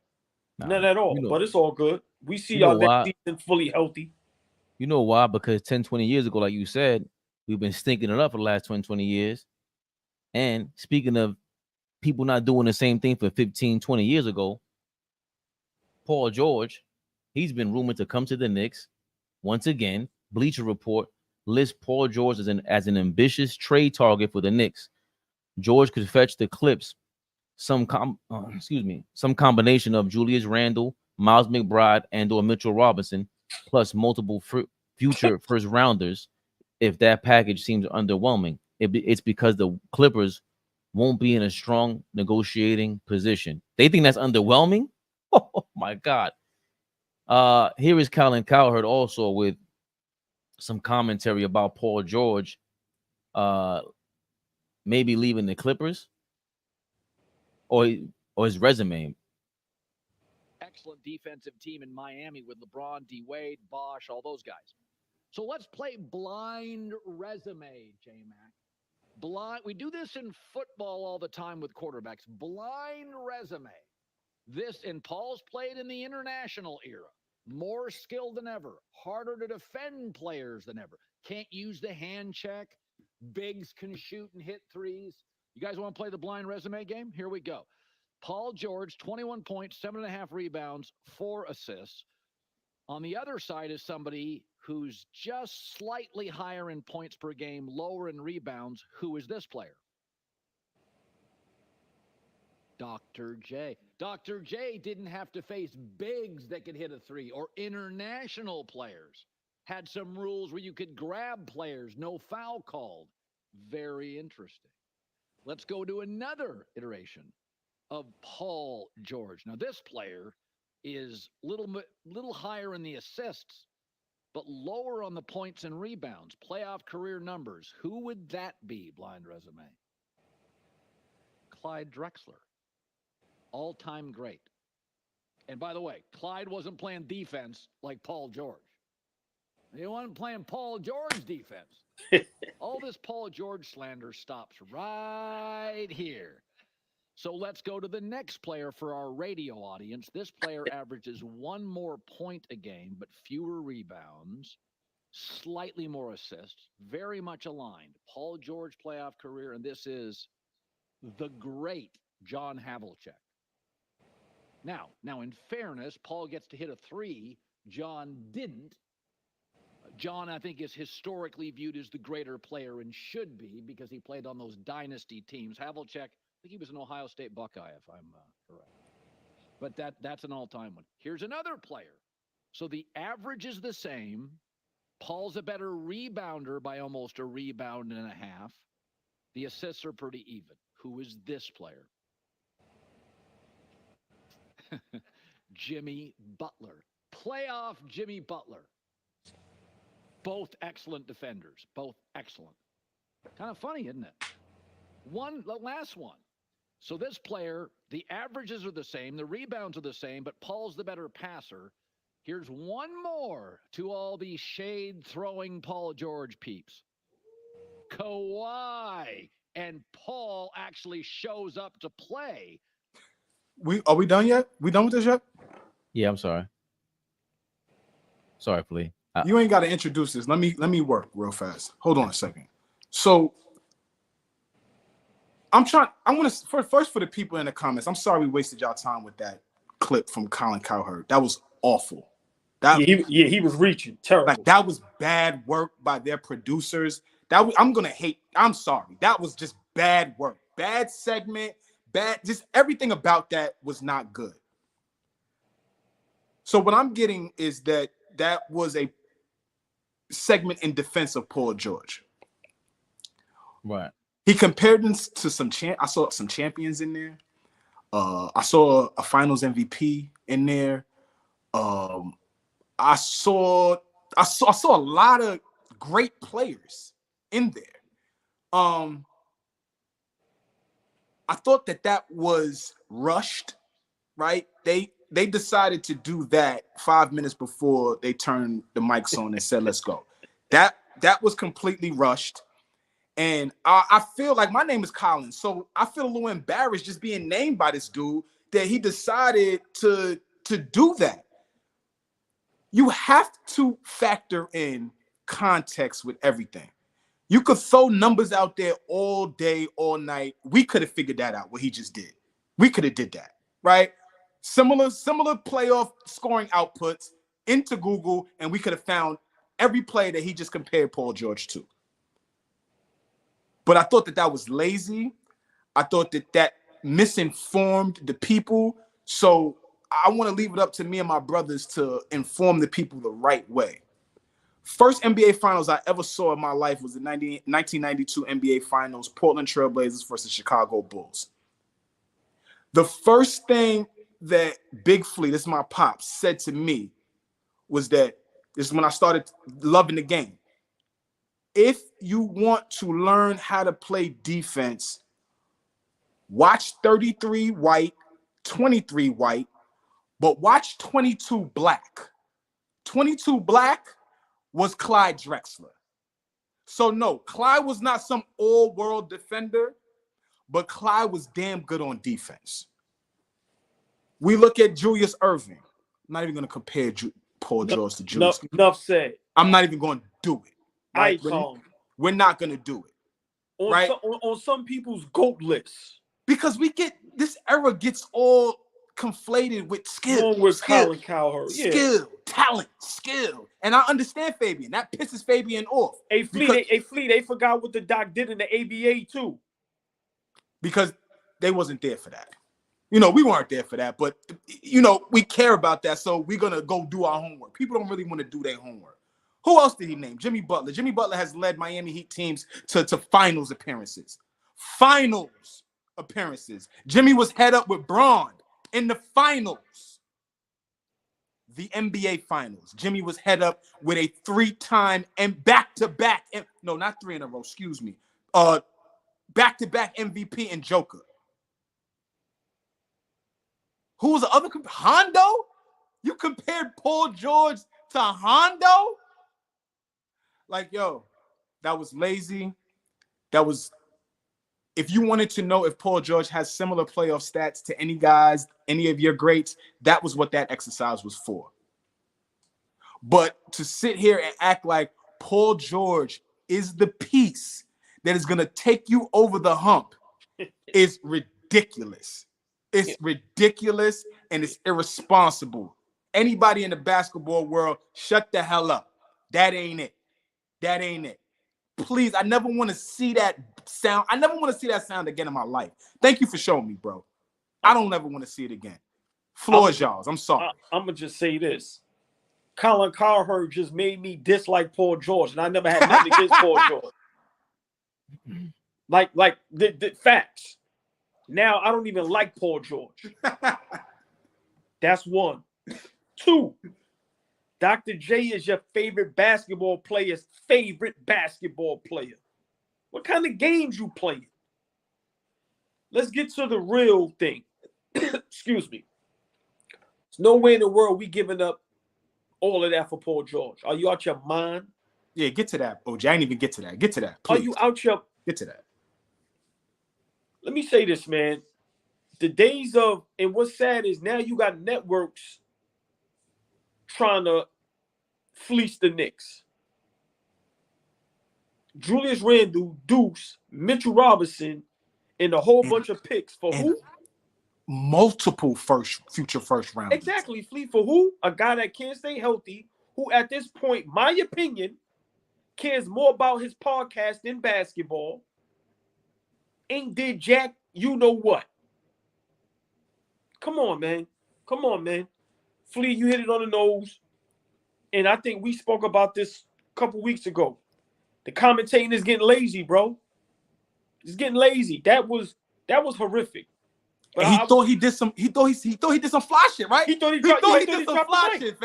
None at all. But it's all good. We see y'all next season fully healthy. You know why? Because 10, 20 years ago, like you said, we've been stinking it up for the last 20 years. And speaking of people not doing the same thing for 15, 20 years ago, Paul George, he's been rumored to come to the Knicks. Once again, Bleacher Report lists Paul George as an ambitious trade target for the Knicks. George could fetch the Clips some combination of Julius Randle, Miles McBride, and or Mitchell Robinson, plus multiple future first rounders. If that package seems underwhelming, it's because the Clippers won't be in a strong negotiating position. They think that's underwhelming. Oh my God. Here is Colin Cowherd also with some commentary about Paul George maybe leaving the Clippers or his resume. Excellent defensive team in Miami with LeBron, D. Wade, Bosh, all those guys. So let's play blind resume, J-Mac. Blind. We do this in football all the time with quarterbacks. Blind resume. And Paul's played in the international era. More skilled than ever. Harder to defend players than ever. Can't use the hand check. Bigs can shoot and hit threes. You guys want to play the blind resume game? Here we go. Paul George, 21 points, 7.5 rebounds, 4 assists. On the other side is somebody who's just slightly higher in points per game, lower in rebounds. Who is this player? Dr. J. Dr. J didn't have to face bigs that could hit a three or international players. Had some rules where you could grab players, no foul called. Very interesting. Let's go to another iteration of Paul George. Now, this player is little higher in the assists, but lower on the points and rebounds. Playoff career numbers. Who would that be, blind resume? Clyde Drexler. All-time great. And by the way, Clyde wasn't playing defense like Paul George. He wasn't playing Paul George defense. All this Paul George slander stops right here. So let's go to the next player for our radio audience. This player averages 1 more point a game, but fewer rebounds, slightly more assists, very much aligned. Paul George playoff career, and this is the great John Havlicek. Now, in fairness, Paul gets to hit a three. John didn't. John, I think, is historically viewed as the greater player and should be because he played on those dynasty teams. Havlicek, I think he was an Ohio State Buckeye, if I'm correct. But that's an all-time one. Here's another player. So the average is the same. Paul's a better rebounder by almost a rebound and a half. The assists are pretty even. Who is this player? Jimmy Butler. Playoff Jimmy Butler. Both excellent defenders. Both excellent. Kind of funny, isn't it? The last one. So this player, the averages are the same, the rebounds are the same, but Paul's the better passer. Here's one more to all the shade-throwing Paul George peeps. Kawhi. And Paul actually shows up to play. Are we done yet? We done with this yet? Yeah, I'm sorry. Sorry, Flea. You ain't got to introduce this. Let me work real fast. Hold on a second. So I want to first for the people in the comments. I'm sorry we wasted y'all time with that clip from Colin Cowherd. That was awful. He was reaching terrible. Like that was bad work by their producers. I'm gonna hate. I'm sorry. That was just bad work. Bad segment. Bad. Just everything about that was not good. So what I'm getting is that was a segment in defense of Paul George. Right. He compared them to some I saw some champions in there. I saw a Finals MVP in there. I saw a lot of great players in there. I thought that was rushed, right? They decided to do that 5 minutes before they turned the mics on and said, let's go. That was completely rushed. And I feel like my name is Colin, so I feel a little embarrassed just being named by this dude that he decided to do that. You have to factor in context with everything. You could throw numbers out there all day, all night. We could have figured that out, what he just did. We could have did that, right? Similar playoff scoring outputs into Google, and we could have found every play that he just compared Paul George to. But I thought that was lazy. I thought that misinformed the people. So I want to leave it up to me and my brothers to inform the people the right way. First NBA Finals I ever saw in my life was the 1992 NBA Finals, Portland Trail Blazers versus Chicago Bulls. The first thing that Big Flea, this is my pops, said to me was that this is when I started loving the game. If you want to learn how to play defense, watch 33 white, 23 white, but watch 22 black. 22 black was Clyde Drexler. So no, Clyde was not some all-world defender, but Clyde was damn good on defense. We look at Julius Erving. I'm not even going to compare Paul George to Julius. Enough said. I'm not even going to do it. Right? We're not going to do it. Right? On some people's GOAT lists. Because this era gets all conflated with skill. Colin Cowherd. Skill, talent, skill. And I understand Fabian. That pisses Fabian off. Flea, they forgot what the doc did in the ABA too. Because they wasn't there for that. We weren't there for that, but we care about that, so we're gonna go do our homework. People don't really want to do their homework. Who else did he name? Jimmy Butler. Jimmy Butler has led Miami Heat teams to finals appearances. Finals appearances. Jimmy was head up with Braun in the finals. The NBA finals. Jimmy was head up with a 3-time and back-to-back. No, not 3 in a row, excuse me. Back-to-back MVP and Joker. Who was the other? Hondo? You compared Paul George to Hondo? Like, yo, that was lazy. That was, if you wanted to know if Paul George has similar playoff stats to any guys, any of your greats, that was what that exercise was for. But to sit here and act like Paul George is the piece that is going to take you over the hump is ridiculous. It's ridiculous and it's irresponsible. Anybody in the basketball world, shut the hell up. That ain't it. That ain't it. Please, I never want to see that sound. I never want to see that sound again in my life. Thank you for showing me, bro. I don't ever want to see it again. Floor is y'all's. I'm sorry. I'm gonna just say this. Colin Cowherd just made me dislike Paul George, and I never had nothing against Paul George. Like the facts. Now I don't even like Paul George. That's one. Two, Dr. J is your favorite basketball player's favorite basketball player. What kind of games you playing? Let's get to the real thing. Excuse me. There's no way in the world we giving up all of that for Paul George. Are you out your mind? Yeah, get to that, OJ. I didn't even get to that. Get to that, please. Are you out your... Get to that. Let me say this, man. The days of... And what's sad is now you got networks trying to fleece the Knicks. Julius Randle, Deuce, Mitchell Robinson, and a whole bunch of picks for who? Multiple future first round. Exactly. Fleet for who? A guy that can't stay healthy, who at this point, my opinion, cares more about his podcast than basketball. Ain't did jack, you know what? Come on, man. Come on, man. Flea, you hit it on the nose. And I think we spoke about this a couple weeks ago. The commentating is getting lazy, bro. It's getting lazy. That was horrific. But he thought he did some fly shit, right? He thought he did some fly shit,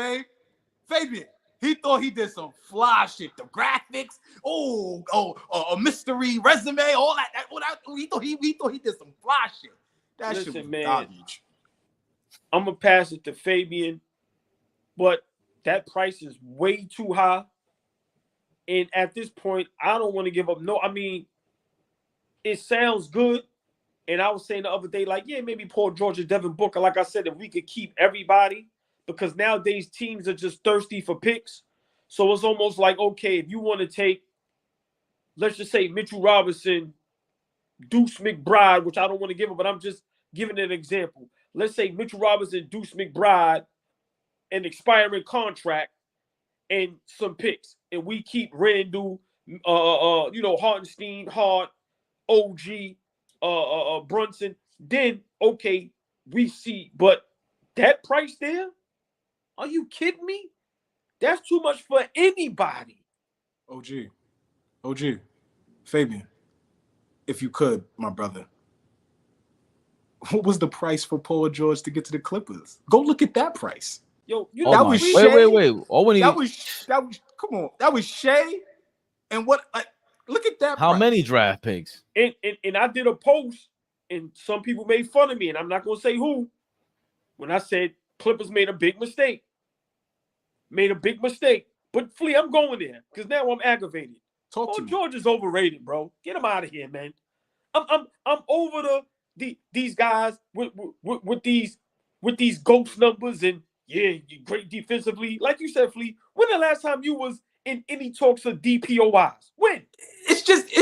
Fabian. He thought he did some fly shit. The graphics, a mystery resume, all that. He thought he did some fly shit. That shit was garbage. I'm gonna pass it to Fabian, but that price is way too high. And at this point, I don't want to give up. No, I mean, it sounds good. And I was saying the other day, like, yeah, maybe Paul George and Devin Booker. Like I said, if we could keep everybody, because nowadays teams are just thirsty for picks. So it's almost like, okay, if you want to take, let's just say Mitchell Robinson, Deuce McBride, which I don't want to give him, but I'm just giving an example. Let's say Mitchell Robinson, Deuce McBride, an expiring contract, and some picks. And we keep Randall, Hartenstein, Hart, OG, Brunson, then okay, we see. But that price there, are you kidding me? That's too much for anybody. OG, Fabian, if you could, my brother, what was the price for Paul George to get to the Clippers? Go look at that price. Yo, wait. That was come on. That was Shea, and what? Look at that. How price. Many draft picks? And I did a post, and some people made fun of me, and I'm not gonna say who. When I said Clippers made a big mistake, But Flea, I'm going there because now I'm aggravated. Paul George is overrated, bro. Get him out of here, man. I'm over these guys with these ghost numbers and you're great defensively. Like you said, Flea, when the last time you was in any talks of DPOIs? When? It's just.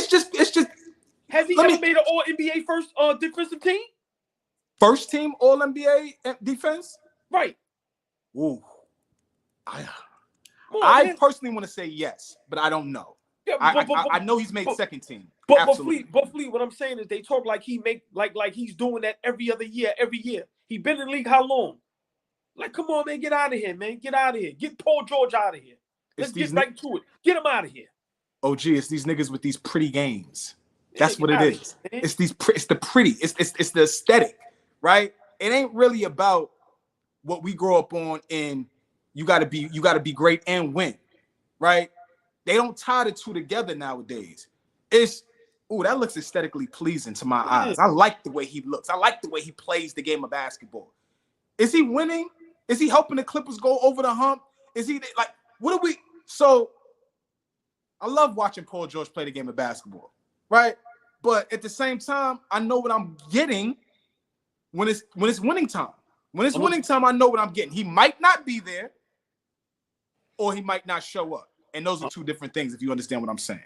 Has he ever made an All NBA first defensive team? First team All NBA defense? Right. Ooh. I personally want to say yes, but I don't know. Yeah, I know he's made second team. But Flea, what I'm saying is they talk like he make like he's doing that every other year, every year. He been in the league how long? Like, come on, man, get out of here, man. Get out of here. Get Paul George out of here. Let's get right to it. Get him out of here. OG, it's these niggas with these pretty games. That's what it is. It's the pretty. It's the aesthetic, right? It ain't really about what we grow up on and you gotta be great and win, right? They don't tie the two together nowadays. That looks aesthetically pleasing to my eyes. I like the way he looks. I like the way he plays the game of basketball. Is he winning? Is he helping the Clippers go over the hump? Is he like, what are we? So I love watching Paul George play the game of basketball, right? But at the same time, I know what I'm getting when it's winning time. When it's winning time, I know what I'm getting. He might not be there or he might not show up. And those are two different things, if you understand what I'm saying.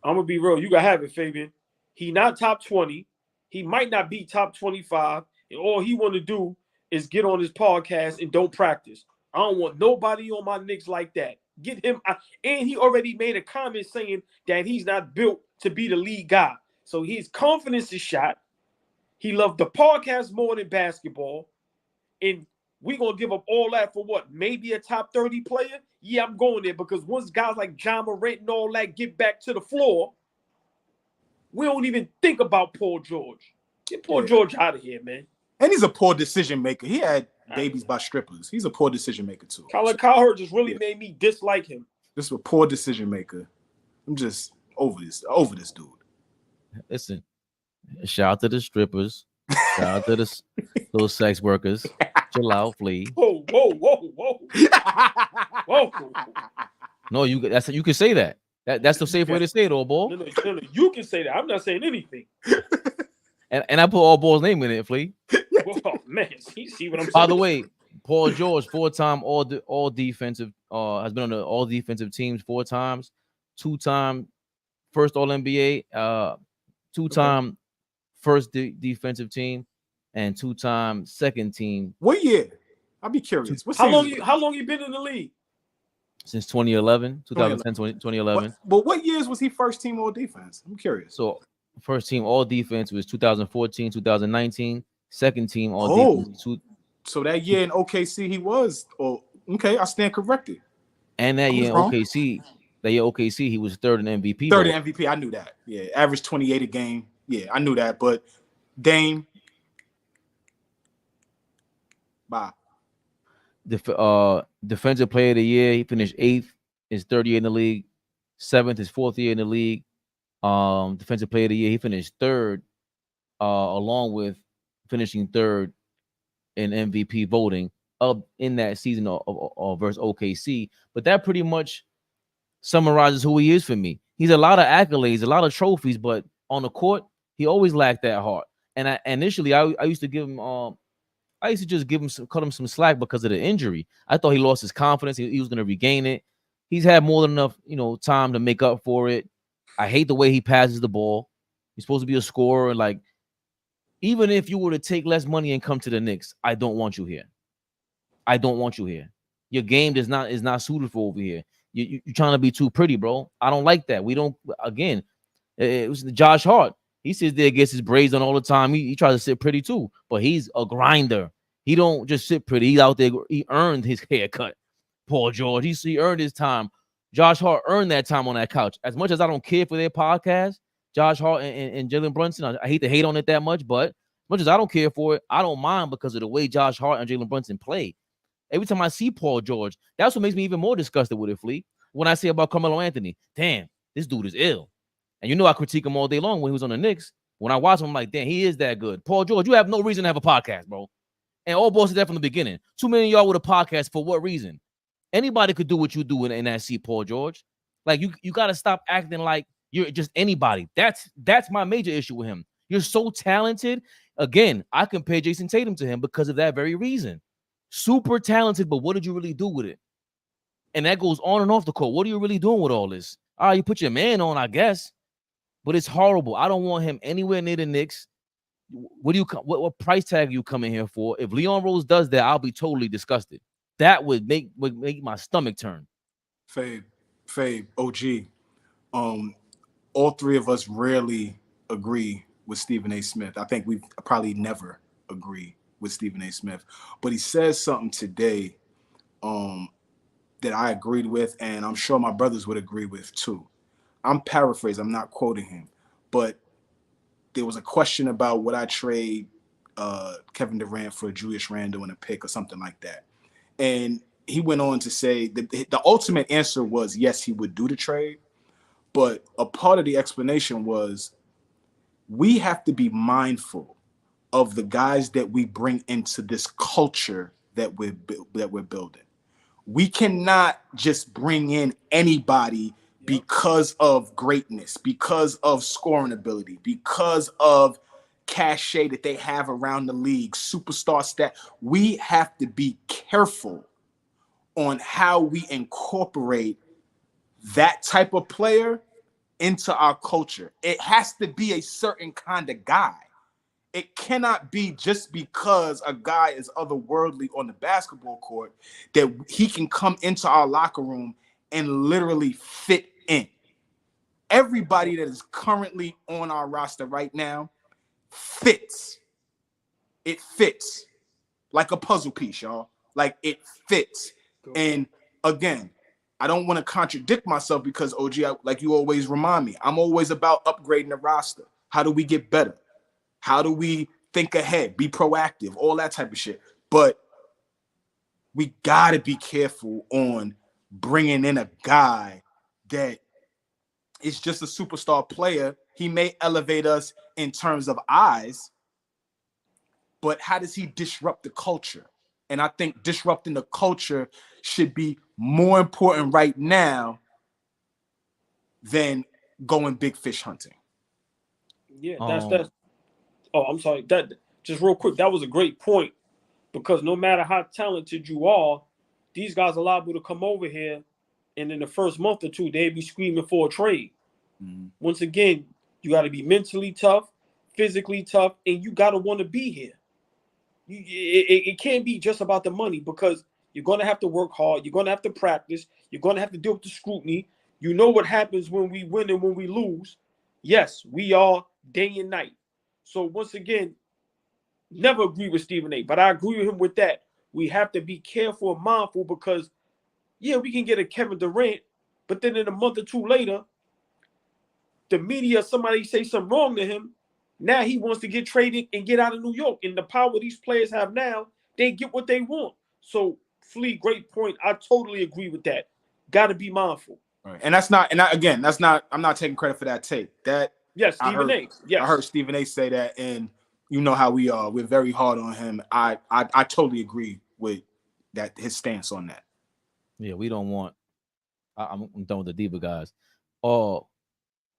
I'm going to be real. You got to have it, Fabian. He not top 20. He might not be top 25. And all he want to do is get on his podcast and don't practice. I don't want nobody on my Knicks like that. get him out. And he already made a comment saying that he's not built to be the lead guy. So his confidence is shot. He loved the podcast more than basketball. And we're going to give up all that for what? Maybe a top 30 player? Yeah, I'm going there because once guys like John Morant and all that get back to the floor, we don't even think about Paul George. Get Paul George out of here, man. And he's a poor decision maker. He had babies by strippers. He's a poor decision maker too. Kyle Hurt just really made me dislike him. This is a poor decision maker. I'm just over this dude. Listen, shout out to the strippers. Shout out to the those sex workers. Chill out, Flea. Whoa. No, you can say that. That's the safe way to say it, old boy. No, you can say that. I'm not saying anything. And I put all ball's name in it, Flea. Oh man, see what I'm saying? By the way, Paul George, 4-time all defensive, has been on the all defensive teams 4 times, 2-time first All NBA, 2-time first defensive team, and 2-time second team. What year? I'll be curious. How long you been in the league? Since 2011, 2011. But what years was he first team all defense? I'm curious. So first team all defense was 2014, 2019. Second team all defense. So that year in OKC he was. Oh, okay, I stand corrected. And that year in OKC, he was third in MVP. Third in MVP, I knew that. Yeah, average 28 a game. Yeah, I knew that. But Dame, bye. Defensive player of the year, he finished 8th, is 30 in the league. 7th, his 4th year in the league. Defensive player of the year, he finished 3rd, along with finishing 3rd in MVP voting up in that season of versus OKC. But that pretty much summarizes who he is for me. He's a lot of accolades, a lot of trophies, but on the court, he always lacked that heart. And initially I used to give him I used to just cut him some slack because of the injury. I thought he lost his confidence. He was going to regain it. He's had more than enough, time to make up for it. I hate the way he passes the ball. He's supposed to be a scorer. Like, even if you were to take less money and come to the Knicks, I don't want you here. I don't want you here. Your game is not suited for over here. You're trying to be too pretty, bro. I don't like that. We don't. Again, it was Josh Hart. He sits there, gets his braids on all the time. He tries to sit pretty too, but he's a grinder. He don't just sit pretty. He's out there. He earned his haircut. Paul George, he earned his time. Josh Hart earned that time on that couch. As much as I don't care for their podcast, Josh Hart and Jalen Brunson, I hate to hate on it that much, but as much as I don't care for it, I don't mind because of the way Josh Hart and Jalen Brunson play. Every time I see Paul George, that's what makes me even more disgusted with it, Flea. When I say about Carmelo Anthony, damn, this dude is ill. And I critique him all day long when he was on the Knicks. When I watch him, I'm like, damn, he is that good. Paul George, you have no reason to have a podcast, bro. And all boys said that from the beginning. 2 million y'all with a podcast for what reason? Anybody could do what you do in that seat, Paul George. Like, you got to stop acting like you're just anybody. That's my major issue with him. You're so talented. Again, I compare Jason Tatum to him because of that very reason. Super talented, but what did you really do with it? And that goes on and off the court. What are you really doing with all this? All right, you put your man on, I guess. But it's horrible. I don't want him anywhere near the Knicks. What price tag are you coming here for? If Leon Rose does that, I'll be totally disgusted. That would make my stomach turn. Fabe, OG. All three of us rarely agree with Stephen A. Smith. I think we probably never agree with Stephen A. Smith. But he says something today that I agreed with, and I'm sure my brothers would agree with too. I'm paraphrasing, I'm not quoting him, but there was a question about would I trade Kevin Durant for Julius Randle and a pick or something like that. And he went on to say that the ultimate answer was yes, he would do the trade. But a part of the explanation was we have to be mindful of the guys that we bring into this culture that we're building. We cannot just bring in anybody because of greatness, because of scoring ability, because of cachet that they have around the league, superstar stat. We have to be careful on how we incorporate that type of player into our culture. It has to be a certain kind of guy. It cannot be just because a guy is otherworldly on the basketball court that he can come into our locker room and literally fit in. Everybody that is currently on our roster right now fits. It fits like a puzzle piece, y'all. Like it fits. And again, I don't want to contradict myself because OG, like you always remind me, I'm always about upgrading the roster. How do we get better? How do we think ahead, be proactive, all that type of shit? But we got to be careful on bringing in a guy that is just a superstar player. He may elevate us in terms of eyes, but how does he disrupt the culture? And I think disrupting the culture should be more important right now than going big fish hunting. Yeah, that's. Oh, I'm sorry. That just real quick. That was a great point because no matter how talented you are, these guys are liable to come over here, and in the first month or two, they'd be screaming for a trade. Mm-hmm. Once again, you got to be mentally tough, physically tough, and you got to want to be here. It can't be just about the money because you're going to have to work hard. You're going to have to practice. You're going to have to deal with the scrutiny. You know what happens when we win and when we lose. Yes, we are day and night. So once again, never agree with Stephen A, but I agree with him with that. We have to be careful and mindful because, yeah, we can get a Kevin Durant, but then in a month or two later, the media, somebody say something wrong to him. Now he wants to get traded and get out of New York. And the power these players have now, they get what they want. So, Flea, great point. I totally agree with that. Got to be mindful. Right. And that's not, and I, again, that's not, I'm not taking credit for that take. That yes, Stephen A. Yes. I heard Stephen A say that, and you know how we are. We're very hard on him. I totally agree with that, his stance on that. Yeah, we don't want. I'm done with the diva guys.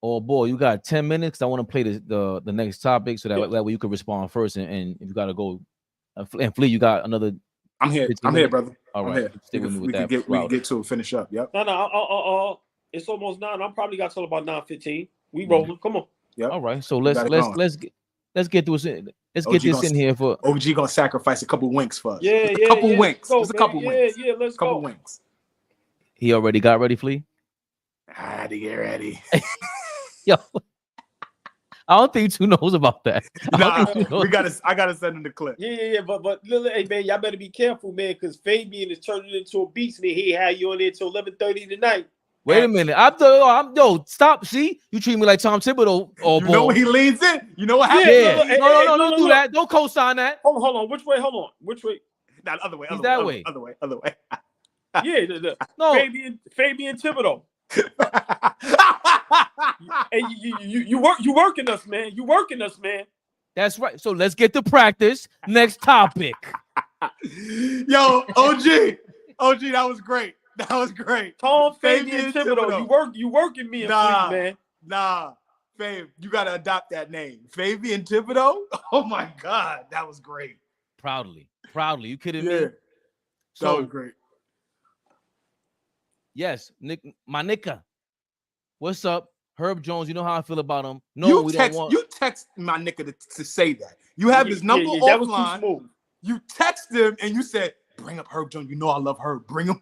Oh boy, you got 10 minutes. I want to play the next topic so that way you can respond first. And if you got to go, and Flea, you got another. I'm here. I'm here, brother. All right. I'm here. Stick with me with that. We can get to it. Finish up. Yep. No. It's almost 9. I'm probably got till about 9:15. We rolling. Come on. Yep. All right. So let's get this in here for OG gonna sacrifice a couple winks for us. Yeah, Just a couple winks. Go, Just a couple winks. Yeah, let's go. Couple winks. He already got ready, Flea. I had to get ready. Yo, I don't think two knows about that. I gotta send him the clip. Yeah, but hey man, y'all better be careful, man, because Fabian is turning into a beast, man. He had you on there till 11:30 tonight. Wait a minute. I'm stop. See, you treat me like Tom Thibodeau. Oh, you know when he leans in. You know what happens? Yeah. No, don't do that. Don't co-sign that. Hold on. Which way? Hold on. Which way? That other way. He's that way. Other way. Yeah. No. Fabian Thibodeau. Hey, you working us, man. You working us, man. That's right. So let's get to practice. Next topic. Yo, OG, that was great. That was great. Tom Fabian Thibodeau. You working me, man. Nah, Fabe, you gotta adopt that name. Fabian Thibodeau? Oh my God, that was great. Proudly. You kidding me? That was great. Yes, my nigga. What's up? Herb Jones, you know how I feel about him. No, we don't want. You text my nigga to say that. You have his number offline. That was too smooth. You text him and you said, bring up Herb Jones. You know I love Herb. Bring him.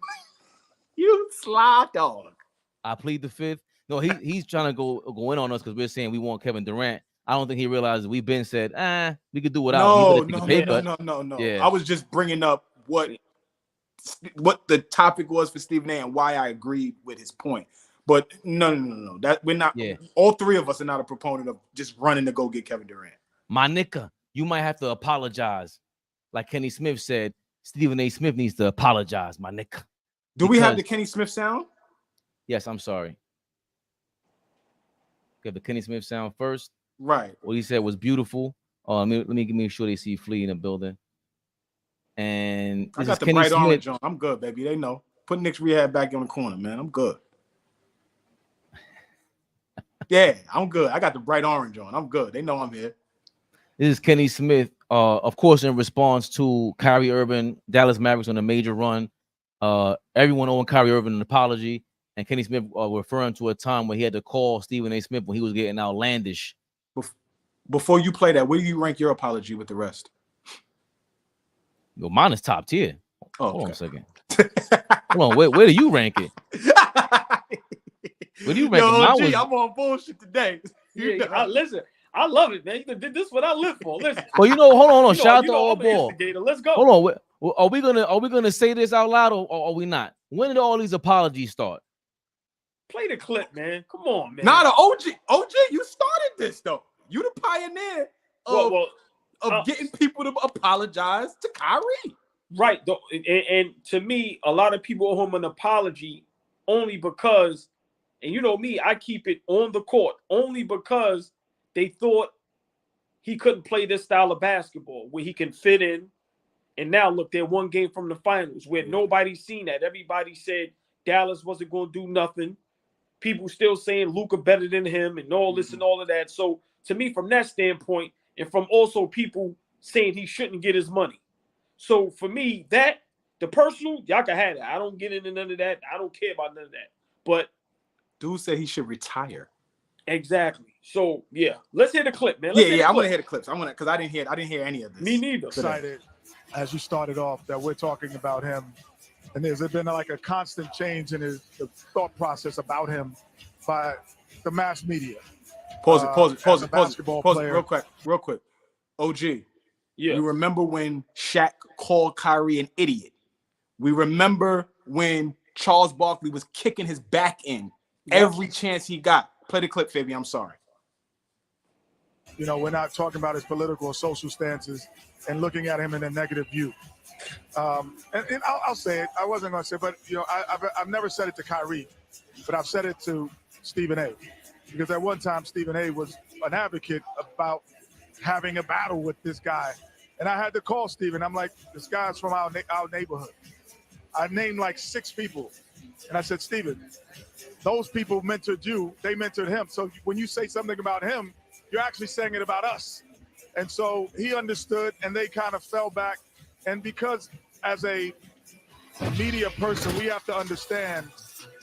You sly dog. I plead the fifth. No, he's trying to go in on us because we're saying we want Kevin Durant. I don't think he realizes we've been said, we could do without. No. Yeah. I was just bringing up what the topic was for Stephen A and why I agreed with his point. But no. That we're not. Yeah. All three of us are not a proponent of just running to go get Kevin Durant. My nigga, you might have to apologize, like Kenny Smith said. Stephen A. Smith needs to apologize, my nigga. Do we have the Kenny Smith sound? Yes, I'm sorry. Get the Kenny Smith sound first. Right. What he said was beautiful. Let me make sure they see Flea in the building. And I got the bright orange on. I'm good, baby. They know. Put Knicks Rehab back in the corner, man. I'm good. Yeah, I'm good. I got the bright orange on. I'm good. They know I'm here. This is Kenny Smith. Of course, in response to Kyrie Irving, Dallas Mavericks on a major run. Everyone owing Kyrie Irving an apology, and Kenny Smith referring to a time when he had to call Stephen A. Smith when he was getting outlandish. Before you play that, where do you rank your apology with the rest? Yo, mine is top tier. Oh, hold on a second. Hold on, where do you rank it? What do you reckon? Yo, Mine OG, was- I'm on bullshit today. Listen, I love it, man. This is what I live for. Listen. Well, hold on. You know, Shout out you to know, all I'm an ball. instigator. Let's go. Hold on. Are we gonna say this out loud or are we not? When did all these apologies start? Play the clip, man. Come on, man. Nah, the OG, you started this though. You the pioneer of getting people to apologize to Kyrie. Right. And to me, a lot of people owe him an apology only because, and you know me, I keep it on the court only because they thought he couldn't play this style of basketball where he can fit in. And now look, they're one game from the finals where nobody's seen that. Everybody said Dallas wasn't going to do nothing. People still saying Luka better than him and all this and all of that. So to me, from that standpoint, and from also people saying he shouldn't get his money. So for me, that the personal, y'all can have that. I don't get into none of that. I don't care about none of that. But dude said he should retire. Exactly. So yeah, let's hear the clip, man. I want to hear the clips. Because I didn't hear any of this. Me neither. Excited as you started off that we're talking about him, and there's been like a constant change in the thought process about him by the mass media. Pause it real quick. OG. Yeah. We remember when Shaq called Kyrie an idiot. We remember when Charles Barkley was kicking his back in every chance he got. Play the clip, Fabian. I'm sorry. You know, we're not talking about his political or social stances and looking at him in a negative view. And I'll say it. I wasn't going to say it, but, you know, I've never said it to Kyrie, but I've said it to Stephen A. Because at one time, Stephen A. was an advocate about having a battle with this guy. And I had to call Stephen. I'm like, this guy's from our neighborhood. I named like 6 people. And I said, Stephen, those people mentored you. They mentored him. So when you say something about him, you're actually saying it about us. And so he understood, and they kind of fell back. And because as a media person, we have to understand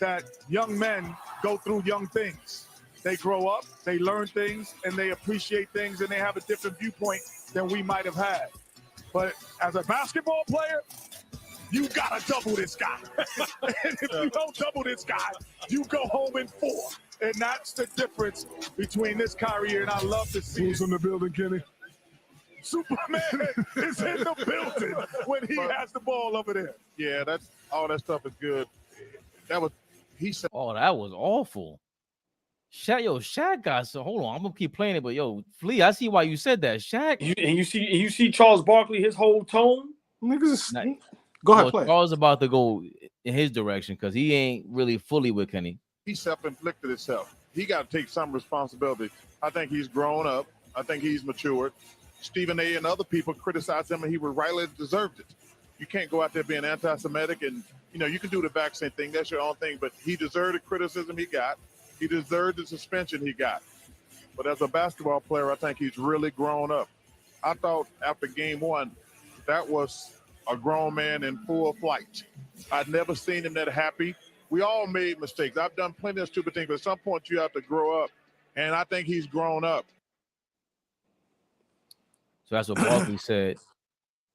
that young men go through young things. They grow up, they learn things, and they appreciate things, and they have a different viewpoint than we might have had. But as a basketball player, you gotta double this guy. And if you don't double this guy, you go home in 4. And that's the difference between this Kyrie, and I love to see who's in the building, Kenny. Superman is in the building when he has the ball over there. Yeah, that's all that stuff is good. He said. Oh, that was awful. Shaq got so. Hold on, I'm gonna keep playing it, but Flea, I see why you said that. Shaq, you see Charles Barkley, his whole tone. Go ahead, play. Charles about to go in his direction because he ain't really fully with Kenny. He self-inflicted himself. He got to take some responsibility. I think he's grown up. I think he's matured. Stephen A. and other people criticized him, and he would rightly deserved it. You can't go out there being anti-Semitic, and you can do the vaccine thing. That's your own thing. But he deserved the criticism he got. He deserved the suspension he got. But as a basketball player, I think he's really grown up. I thought after game 1, that was a grown man in full flight. I'd never seen him that happy. We all made mistakes. I've done plenty of stupid things, but at some point you have to grow up. And I think he's grown up. So that's what Barkley said.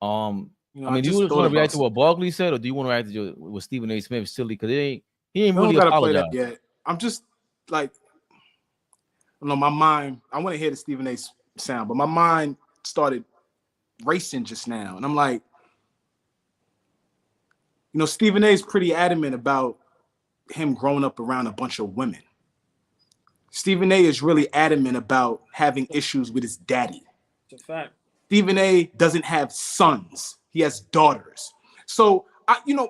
I mean, do just you thought want to react about to what Barkley said, or do you want to react to what Stephen A. Smith silly? Because he ain't I really don't gotta play apologize. that yet. I'm just like, my mind. I want to hear the Stephen A. sound, but my mind started racing just now, and I'm like, Stephen A. is pretty adamant about him growing up around a bunch of women. Stephen A. is really adamant about having issues with his daddy. It's a fact. Stephen A. doesn't have sons. He has daughters. So,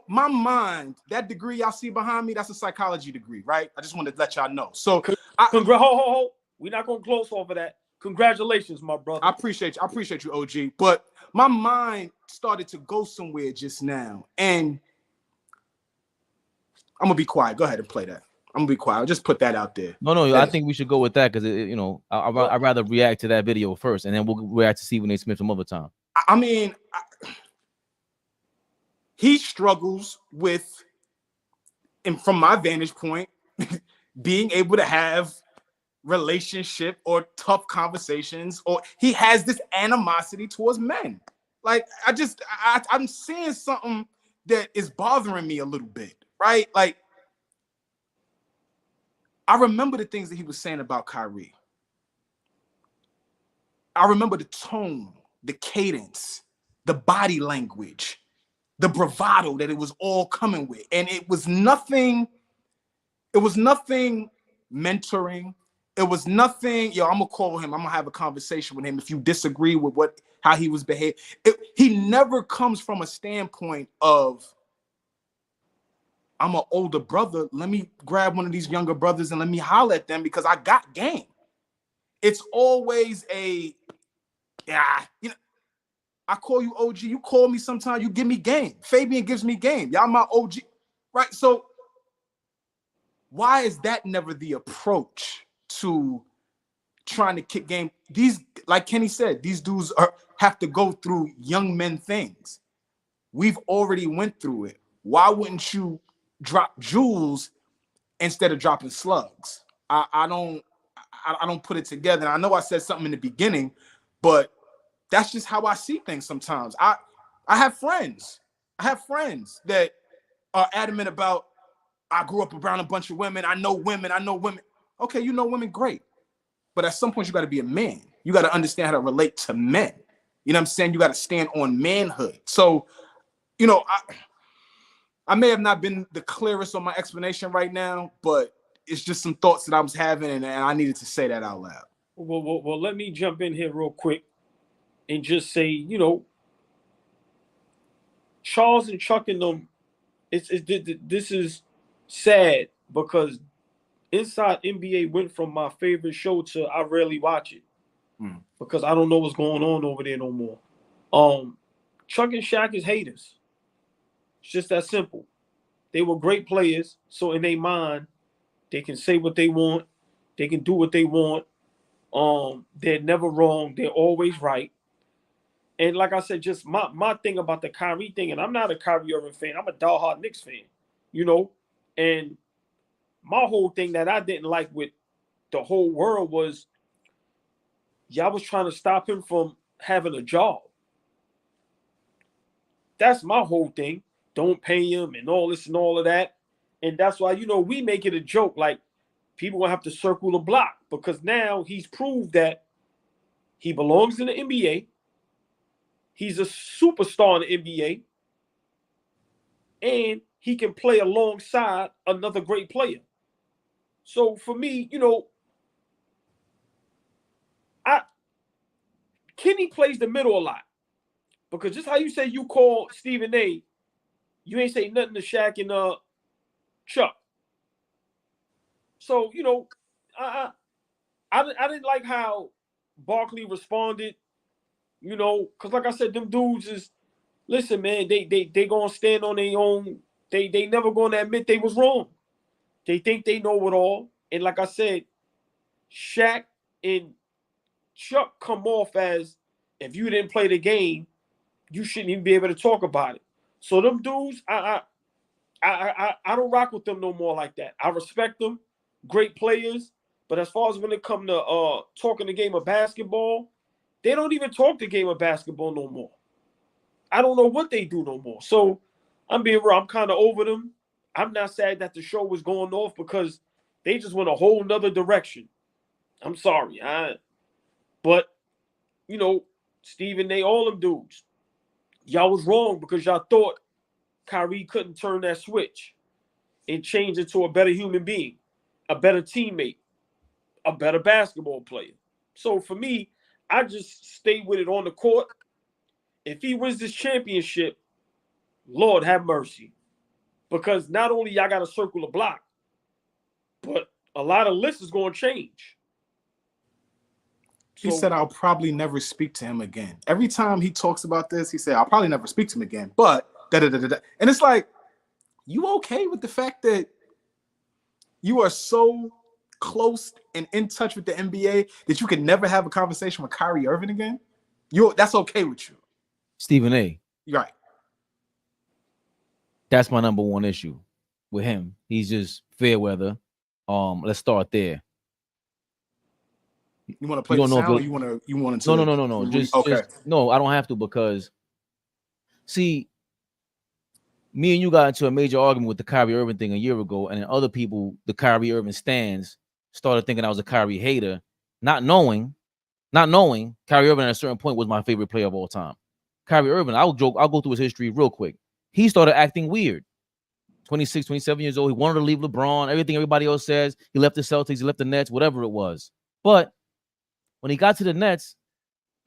my mind, that degree y'all see behind me, that's a psychology degree, right? I just wanted to let y'all know. So, ho. We're not going to close off of that. Congratulations, my brother. I appreciate you, OG. But my mind started to go somewhere just now. And I'm going to be quiet. Go ahead and play that. I'm going to be quiet. I'll just put that out there. No, I think we should go with that because, I'd rather react to that video first, and then we'll react to Stephen A. Smith some other time. I mean, he struggles with, and from my vantage point, being able to have relationship or tough conversations, or he has this animosity towards men. Like, I'm seeing something that is bothering me a little bit, right? Like, I remember the things that he was saying about Kyrie. I remember the tone, the cadence, the body language, the bravado that it was all coming with. And it was nothing mentoring. It was nothing, I'm gonna call him, I'm gonna have a conversation with him if you disagree with how he was behaving. He never comes from a standpoint of, I'm an older brother, let me grab one of these younger brothers and let me holler at them because I got game. It's always I call you OG, you call me sometimes, you give me game. Fabian gives me game. Y'all my OG, right? So why is that never the approach to trying to kick game? These, like Kenny said, these dudes have to go through young men things. We've already went through it. Why wouldn't you drop jewels instead of dropping slugs? I don't put it together. And I know I said something in the beginning, but that's just how I see things sometimes. I have friends. I have friends that are adamant about, I grew up around a bunch of women. I know women. Okay, you know women, great. But at some point, you got to be a man. You got to understand how to relate to men. You know what I'm saying? You got to stand on manhood. So, I may have not been the clearest on my explanation right now, but it's just some thoughts that I was having, and I needed to say that out loud. Well, let me jump in here real quick and just say, Charles and Chuck and them, this is sad because Inside NBA went from my favorite show to I rarely watch it because I don't know what's going on over there no more. Chuck and Shaq is haters. It's just that simple. They were great players, so in their mind, they can say what they want, they can do what they want. They're never wrong. They're always right. And like I said, just my thing about the Kyrie thing, and I'm not a Kyrie Irving fan. I'm a diehard Knicks fan, And my whole thing that I didn't like with the whole world was y'all was trying to stop him from having a job. That's my whole thing. Don't pay him and all this and all of that. And that's why, we make it a joke. Like, people will have to circle the block because now he's proved that he belongs in the NBA. He's a superstar in the NBA. And he can play alongside another great player. So for me, Kenny plays the middle a lot. Because just how you say you call Stephen A, you ain't say nothing to Shaq and Chuck. So, I didn't like how Barkley responded, because like I said, them dudes is, listen, man, they gonna stand on their own. They never gonna admit they was wrong. They think they know it all. And like I said, Shaq and Chuck come off as, if you didn't play the game, you shouldn't even be able to talk about it. So them dudes, I don't rock with them no more like that. I respect them, great players, but as far as when it come to talking the game of basketball, they don't even talk the game of basketball no more. I don't know what they do no more. So I'm being real. I'm kind of over them. I'm not sad that the show was going off because they just went a whole nother direction. I'm sorry. But Stephen, they all them dudes. Y'all was wrong because y'all thought Kyrie couldn't turn that switch and change into a better human being, a better teammate, a better basketball player. So for me, I just stay with it on the court. If he wins this championship, Lord have mercy. Because not only y'all got to circle the block, but a lot of lists is going to change. He said, I'll probably never speak to him again. Every time he talks about this, he said, I'll probably never speak to him again. But da-da-da-da-da. And it's like, you okay with the fact that you are so close and in touch with the NBA that you can never have a conversation with Kyrie Irving again? That's okay with you. Stephen A. You're right. That's my number one issue with him. He's just fair weather. Let's start there. You want to play the sound, or you want to? No. Just no. I don't have to because, see, me and you got into a major argument with the Kyrie Irving thing a year ago, and then other people, the Kyrie Irving stands, started thinking I was a Kyrie hater, not knowing Kyrie Irving at a certain point was my favorite player of all time. Kyrie Irving, I'll go through his history real quick. He started acting weird. 26, 27 years old. He wanted to leave LeBron. Everything everybody else says. He left the Celtics. He left the Nets, whatever it was. But when he got to the Nets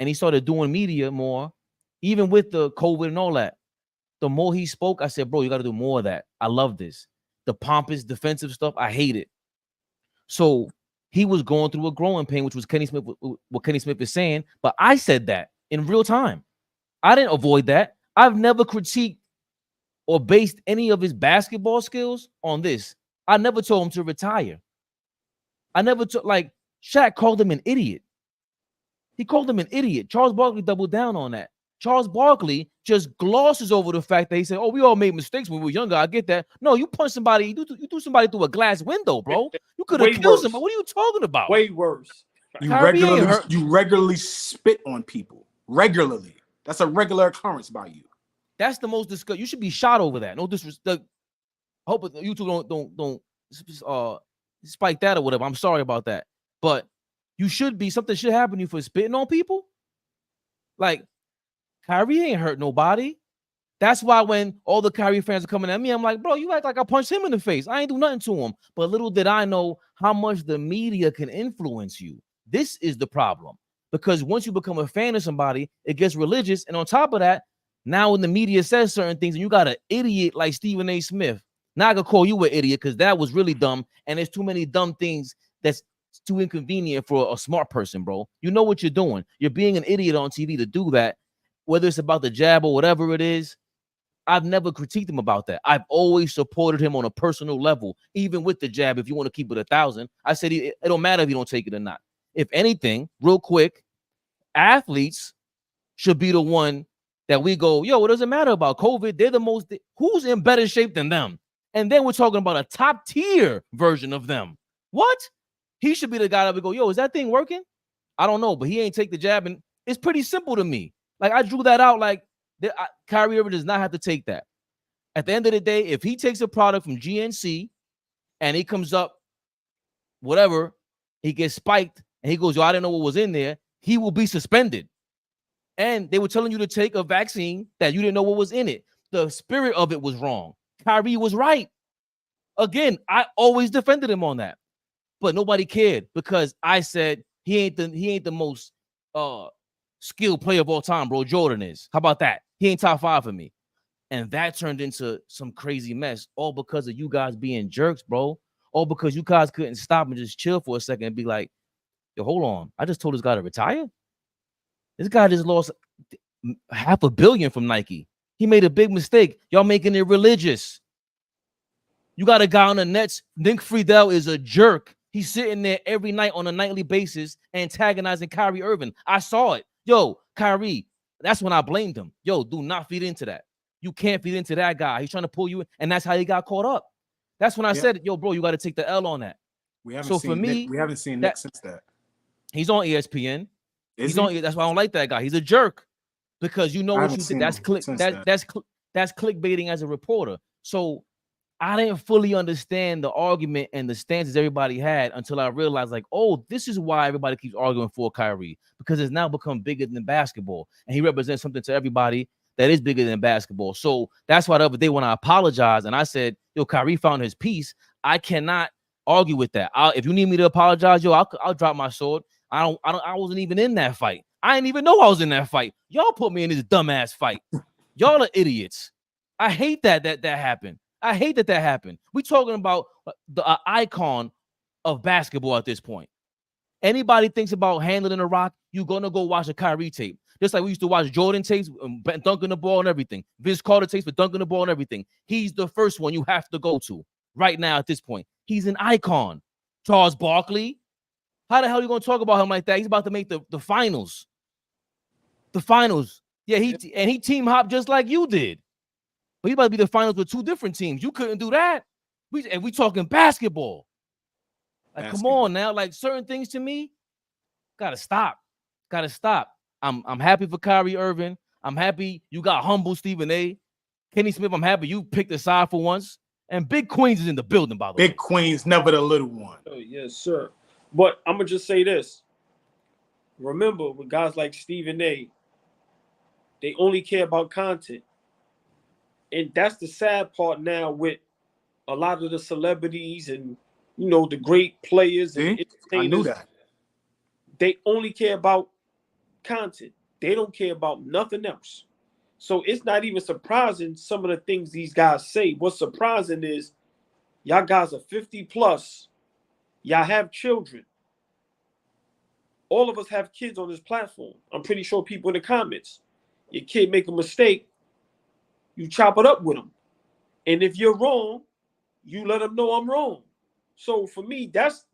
and he started doing media more, even with the COVID and all that, the more he spoke, I said, bro, you got to do more of that. I love this. The pompous defensive stuff, I hate it. So he was going through a growing pain, which was what Kenny Smith is saying. But I said that in real time. I didn't avoid that. I've never critiqued or based any of his basketball skills on this. I never told him to retire. I never took, like, Shaq called him an idiot. He called him an idiot. Charles Barkley doubled down on that. Charles Barkley just glosses over the fact that he said, oh, we all made mistakes when we were younger. I get that. No, you punch somebody, you threw somebody through a glass window, bro. You could have killed somebody. What are you talking about? Way worse. You regularly spit on people. Regularly. That's a regular occurrence by you. That's the most disgusting. You should be shot over that. No disrespect. I hope you two don't spike that or whatever. I'm sorry about that. But you should be, something should happen to you for spitting on people. Like, Kyrie ain't hurt nobody. That's why when all the Kyrie fans are coming at me, I'm like, bro, you act like I punched him in the face. I ain't do nothing to him. But little did I know how much the media can influence you. This is the problem. Because once you become a fan of somebody, it gets religious. And on top of that, now when the media says certain things and you got an idiot like Stephen A. Smith, now I can call you an idiot because that was really dumb. And there's too many dumb things that's too inconvenient for a smart person, bro. You know what you're doing. You're being an idiot on TV to do that. Whether it's about the jab or whatever it is, I've never critiqued him about that. I've always supported him on a personal level, even with the jab. If you want to keep it 1,000, I said it don't matter if you don't take it or not. If anything, real quick, athletes should be the one that we go, yo, what does it matter about COVID? They're the most, who's in better shape than them? And then we're talking about a top tier version of them. What? He should be the guy that we go, yo, is that thing working? I don't know, but he ain't take the jab. And it's pretty simple to me. Like, I drew that out. Like, Kyrie Irving does not have to take that. At the end of the day, if he takes a product from GNC and he comes up, whatever, he gets spiked and he goes, yo, I didn't know what was in there, he will be suspended. And they were telling you to take a vaccine that you didn't know what was in it. The spirit of it was wrong. Kyrie was right. Again, I always defended him on that. But nobody cared because I said he ain't the most skilled player of all time, bro. Jordan is. How about that? He ain't top 5 for me. And that turned into some crazy mess, all because of you guys being jerks, bro. All because you guys couldn't stop and just chill for a second and be like, yo, hold on. I just told this guy to retire. This guy just lost $500 million from Nike. He made a big mistake. Y'all making it religious. You got a guy on the Nets. Nick Friedel is a jerk. He's sitting there every night on a nightly basis antagonizing Kyrie Irving. I saw it. Yo, Kyrie, that's when I blamed him. Yo, do not feed into that. You can't feed into that guy. He's trying to pull you in, and that's how he got caught up. That's when I said, yo, bro, you got to take the L on that. We haven't seen Nick since that. He's on ESPN. That's why I don't like that guy. He's a jerk because you know what you did. That's clickbaiting as a reporter. So I didn't fully understand the argument and the stances everybody had until I realized, like, oh, this is why everybody keeps arguing for Kyrie, because it's now become bigger than basketball, and he represents something to everybody that is bigger than basketball. So that's why the other day when I apologized and I said, yo, Kyrie found his peace, I cannot argue with that. If you need me to apologize, yo, I'll drop my sword. I wasn't even in that fight. I didn't even know I was in that fight. Y'all put me in this dumbass fight. Y'all are idiots. I hate that happened. I hate that happened. We're talking about the icon of basketball at this point. Anybody thinks about handling a rock, you're going to go watch a Kyrie tape. Just like we used to watch Jordan tapes, dunking the ball and everything. Vince Carter tapes for dunking the ball and everything. He's the first one you have to go to right now at this point. He's an icon. Charles Barkley. How the hell are you going to talk about him like that? He's about to make the finals. The finals. Yeah, he team hopped just like you did. But he's about to be the finals with 2 different teams. You couldn't do that. We talking basketball. Like, come on now. Like, certain things to me, gotta stop. Gotta stop. I'm happy for Kyrie Irving. I'm happy you got humble Stephen A. Kenny Smith, I'm happy you picked a side for once. And Big Queens is in the building, by the way. Big Queens, never the little one. Oh, yes, sir. But I'm gonna just say this. Remember, with guys like Stephen A, they only care about content. And that's the sad part now with a lot of the celebrities and the great players and See? I knew entertainers. that. They only care about content. They don't care about nothing else. So it's not even surprising some of the things these guys say. What's surprising is y'all guys are 50 plus. Y'all have children. All of us have kids on this platform. I'm pretty sure people in the comments. Your kid make a mistake, you chop it up with them. And if you're wrong, you let them know I'm wrong. So for me, that's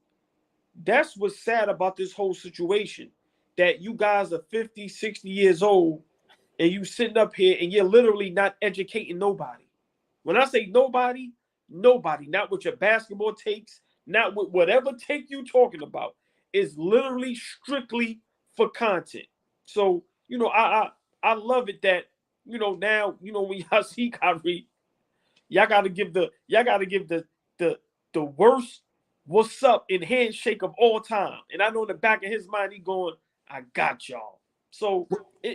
what's sad about this whole situation. That you guys are 50, 60 years old and you sitting up here and you're literally not educating nobody. When I say nobody, nobody, not with your basketball takes, not with whatever take you talking about. It's literally strictly for content. So, I love it that, now, when y'all see Kyrie, y'all gotta give the worst what's up in handshake of all time. And I know in the back of his mind he going, I got y'all. So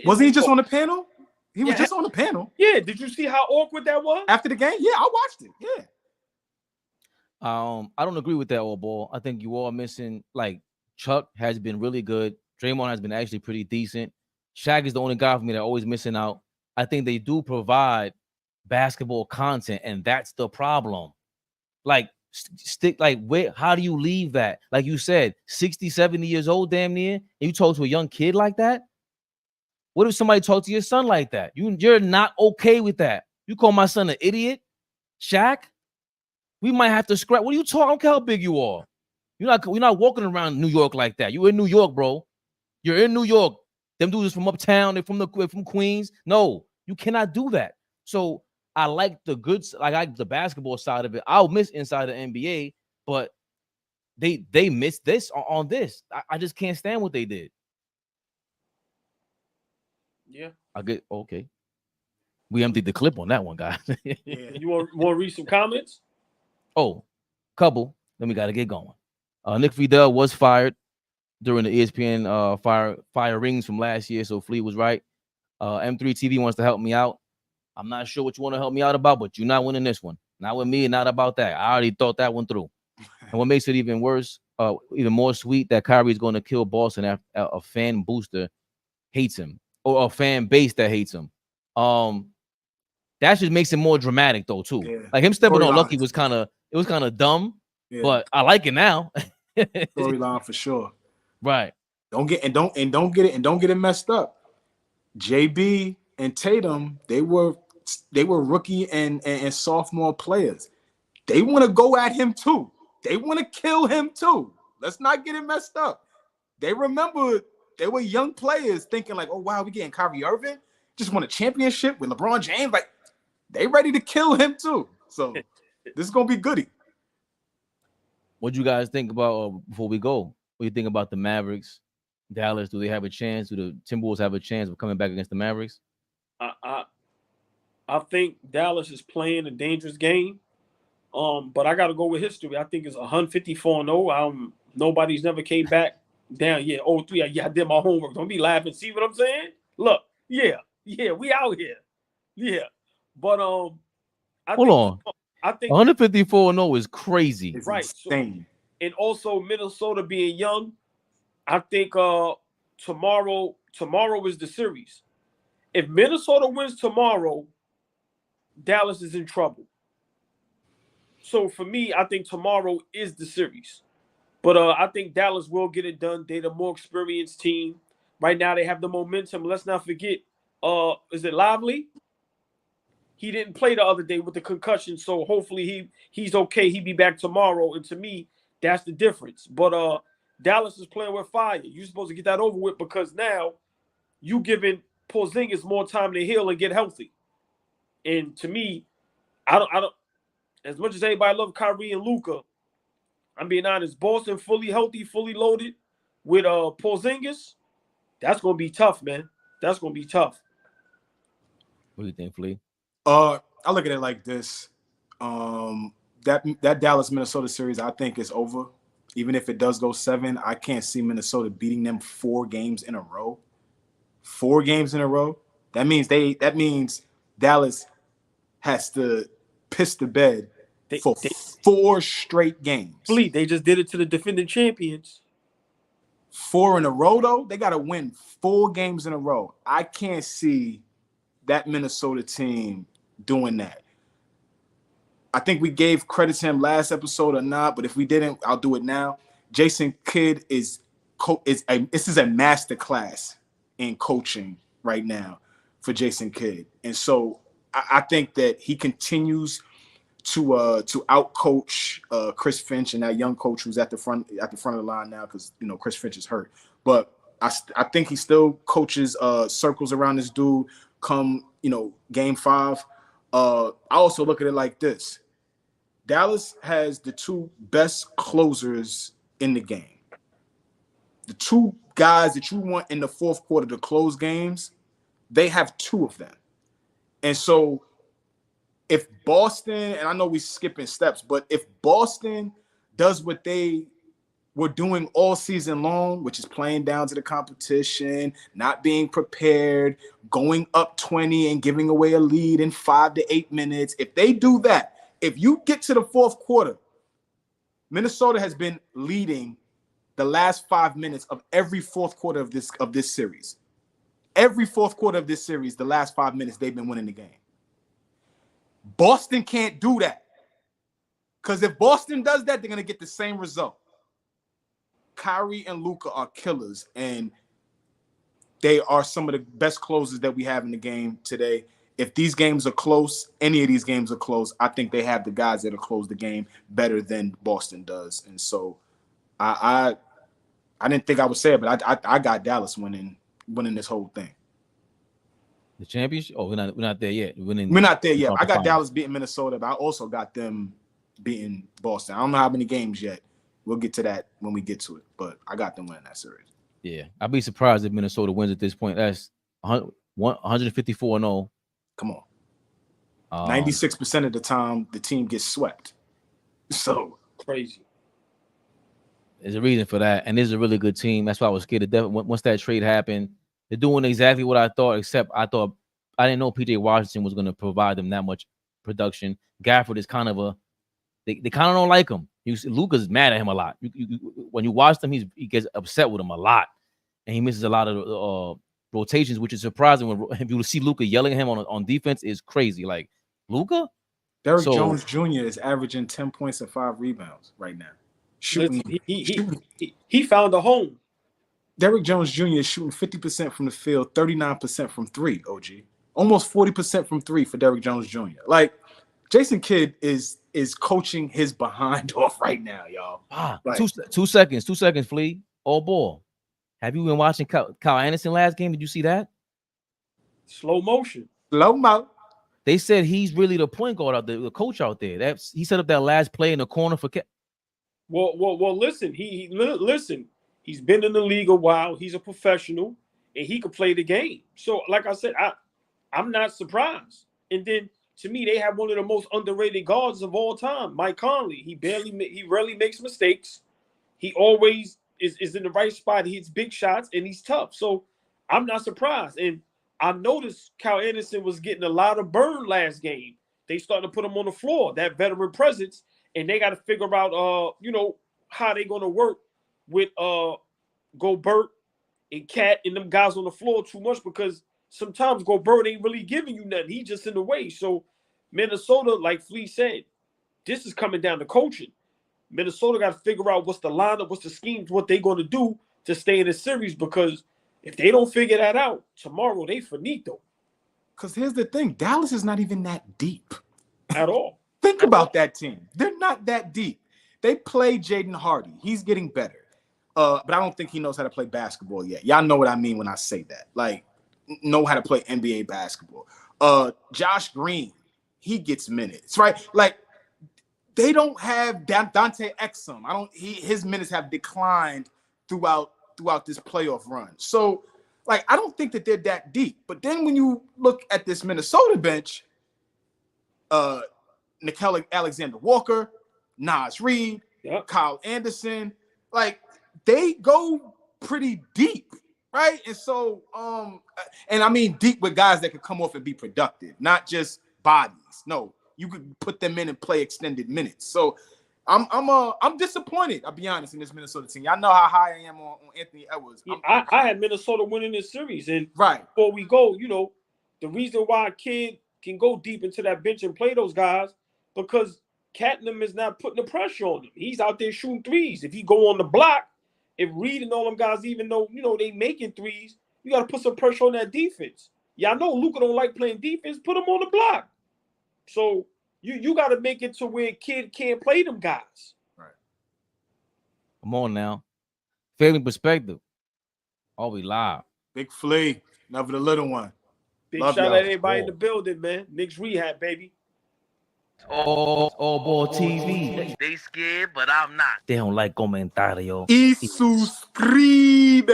Wasn't he just on the panel? He was Yeah. just on the panel Yeah, did you see how awkward that was? after the game. Yeah, I watched it. Yeah. I don't agree with that, all ball. I think you all missing. Like Chuck has been really good. Draymond has been actually pretty decent. Shaq is the only guy for me that always missing out. I think they do provide basketball content, and that's the problem. Like stick, like where? How do you leave that? Like you said, 60, 70 years old, damn near, and you talk to a young kid like that. What if somebody talk to your son like that? You're not okay with that. You call my son an idiot, Shaq? We might have to scrap. What are you talking? I don't care how big you are. We're not walking around New York like that. You in New York, bro. You're in New York. Them dudes from uptown. They're from Queens. No, you cannot do that. So I like the good. I like the basketball side of it. I'll miss inside the NBA, but they missed this on this. I just can't stand what they did. Yeah. I get okay. We emptied the clip on that one, guys. Yeah. You want to read some comments? Oh, couple. Then we got to get going. Nick Friedel was fired during the ESPN firings from last year, so Flea was right. M3 TV wants to help me out. I'm not sure what you want to help me out about, but you're not winning this one. Not with me, not about that. I already thought that one through. And what makes it even worse, even more sweet, that Kyrie is going to kill Boston after a fan booster hates him, or a fan base that hates him. That just makes it more dramatic though, too. Yeah. Like him stepping on Storylines. Lucky was kind of dumb, Yeah. but I like it now. Storyline for sure. Right. Don't get it messed up. JB and Tatum, they were rookie and sophomore players. They want to go at him too. They want to kill him too. Let's not get it messed up. They remember they were young players thinking like, oh wow, we getting Kyrie Irving, just won a championship with LeBron James. Like they ready to kill him too. So this is gonna be goody. What do you guys think about before we go? What do you think about the Mavericks? Dallas, do they have a chance? Do the Timberwolves have a chance of coming back against the Mavericks? I think Dallas is playing a dangerous game. But I got to go with history. I think it's 154-0. Nobody's never came back down. Yeah, 0-3. Yeah, I did my homework. Don't be laughing. See what I'm saying? Look, yeah, we out here. Yeah, but Hold on. I think 154-0 is crazy. It's right. insane. So, and also Minnesota being young, I think tomorrow is the series. If Minnesota wins tomorrow, Dallas is in trouble. So for me, I think tomorrow is the series. But I think Dallas will get it done. They're the more experienced team. Right now they have the momentum. Let's not forget, is it Lively? He didn't play the other day with the concussion, so hopefully he's okay. He'll be back tomorrow. And to me, that's the difference. But Dallas is playing with fire. You're supposed to get that over with because now you giving Porzingis more time to heal and get healthy. And to me, I don't. As much as everybody love Kyrie and Luka, I'm being honest. Boston fully healthy, fully loaded with Porzingis. That's gonna be tough, man. That's gonna be tough. What do you think, Flea? I look at it like this. That Dallas Minnesota series, I think, is over. even if it does go 7, I can't see Minnesota beating them 4 games in a row. 4 games in a row. That means Dallas has to piss the bed for 4 straight games. They just did it to the defending champions. 4 in a row, though. They got to win 4 games in a row. I can't see that Minnesota team doing that. I think we gave credit to him last episode or not, but if we didn't, I'll do it now. Jason Kidd this is a master class in coaching right now for Jason Kidd. And so I think that he continues to outcoach Chris Finch and that young coach who's at the front of the line now because Chris Finch is hurt. But I think he still coaches circles around this dude come game 5. I also look at it like this. Dallas has the 2 best closers in the game. The 2 guys that you want in the fourth quarter to close games, they have 2 of them. And so if Boston, and I know we're skipping steps, but if Boston does what they were doing all season long, which is playing down to the competition, not being prepared, going up 20 and giving away a lead in 5 to 8 minutes, if they do that, if you get to the fourth quarter, Minnesota has been leading the last 5 minutes of every fourth quarter of this series. Every fourth quarter of this series, the last 5 minutes, they've been winning the game. Boston can't do that. Because if Boston does that, they're going to get the same result. Kyrie and Luka are killers, and they are some of the best closers that we have in the game today. If these games are close, any of these games are close, I think they have the guys that'll close the game better than Boston does. And so I didn't think I would say it, but I got Dallas winning this whole thing. The championship? Oh, we're not there yet. We're not there yet. I got Dallas beating Minnesota, but I also got them beating Boston. I don't know how many games yet. We'll get to that when we get to it, but I got them winning that series. Yeah, I'd be surprised if Minnesota wins at this point. That's 154-0. Come on. 96% of the time, the team gets swept. So crazy. There's a reason for that, and this is a really good team. That's why I was scared to death once that trade happened. They're doing exactly what I thought, except I didn't know PJ Washington was going to provide them that much production. Gafford is kind of they kind of don't like him. Luka's mad at him a lot. When you watch him, he gets upset with him a lot, and he misses a lot of rotations, which is surprising. If you see Luka yelling at him on defense, is crazy. Like Luka, Derrick Jones Jr. is averaging 10 points and 5 rebounds right now. Shooting, he found a home. Derrick Jones Jr. is shooting 50% from the field, 39% from 3. OG, almost 40% from 3 for Derrick Jones Jr. Like Jason Kidd is coaching his behind off right now, y'all. Like, 2 seconds, Flea. All ball. Have you been watching Kyle Anderson last game? Did you see that? Slow motion. Slow-mo. They said he's really the point guard out there, the coach out there. He set up that last play in the corner for. Well. Listen, listen. He's been in the league a while. He's a professional, and he could play the game. So, like I said, I'm not surprised. And then, to me, they have one of the most underrated guards of all time, Mike Conley. He rarely makes mistakes. He always is in the right spot. He hits big shots, and he's tough. So, I'm not surprised. And I noticed Kyle Anderson was getting a lot of burn last game. They started to put him on the floor, that veteran presence, and they got to figure out, how they're going to work with Gobert and Cat and them guys on the floor too much, because sometimes Gobert ain't really giving you nothing. He's just in the way. So Minnesota, like Flea said, this is coming down to coaching. Minnesota got to figure out what's the lineup, what's the schemes, what they're going to do to stay in the series, because if they don't figure that out, tomorrow they finito. Because here's the thing, Dallas is not even that deep. At all. Think about that team. They're not that deep. They play Jaden Hardy. He's getting better. But I don't think he knows how to play basketball yet. Y'all know what I mean when I say that. Like, know how to play NBA basketball. Josh Green, he gets minutes, right? Like, they don't have Dante Exum. His minutes have declined throughout this playoff run. So, like, I don't think that they're that deep. But then when you look at this Minnesota bench, Nickeil Alexander-Walker, Naz Reid, Kyle Anderson, like they go pretty deep, right? And so, and I mean deep with guys that could come off and be productive, not just bodies. No, you could put them in and play extended minutes. So I'm disappointed, I'll be honest, in this Minnesota team. Y'all know how high I am on Anthony Edwards. Yeah, I had Minnesota winning this series. And right before we go, the reason why a kid can go deep into that bench and play those guys, because Catnam is not putting the pressure on him. He's out there shooting threes. If he go on the block, if Reed and all them guys, even though, they making threes, you got to put some pressure on that defense. Y'all know Luka don't like playing defense. Put him on the block. So you got to make it to where kid can't play them guys. Right. Come on now. Family perspective. Oh, we live. Big Flea, never the little one. Big Love shout y'all. out to everybody in the building, man. Knicks Rehab, baby. All ball TV. They scared, but I'm not. They don't like comentario. Y suscribe.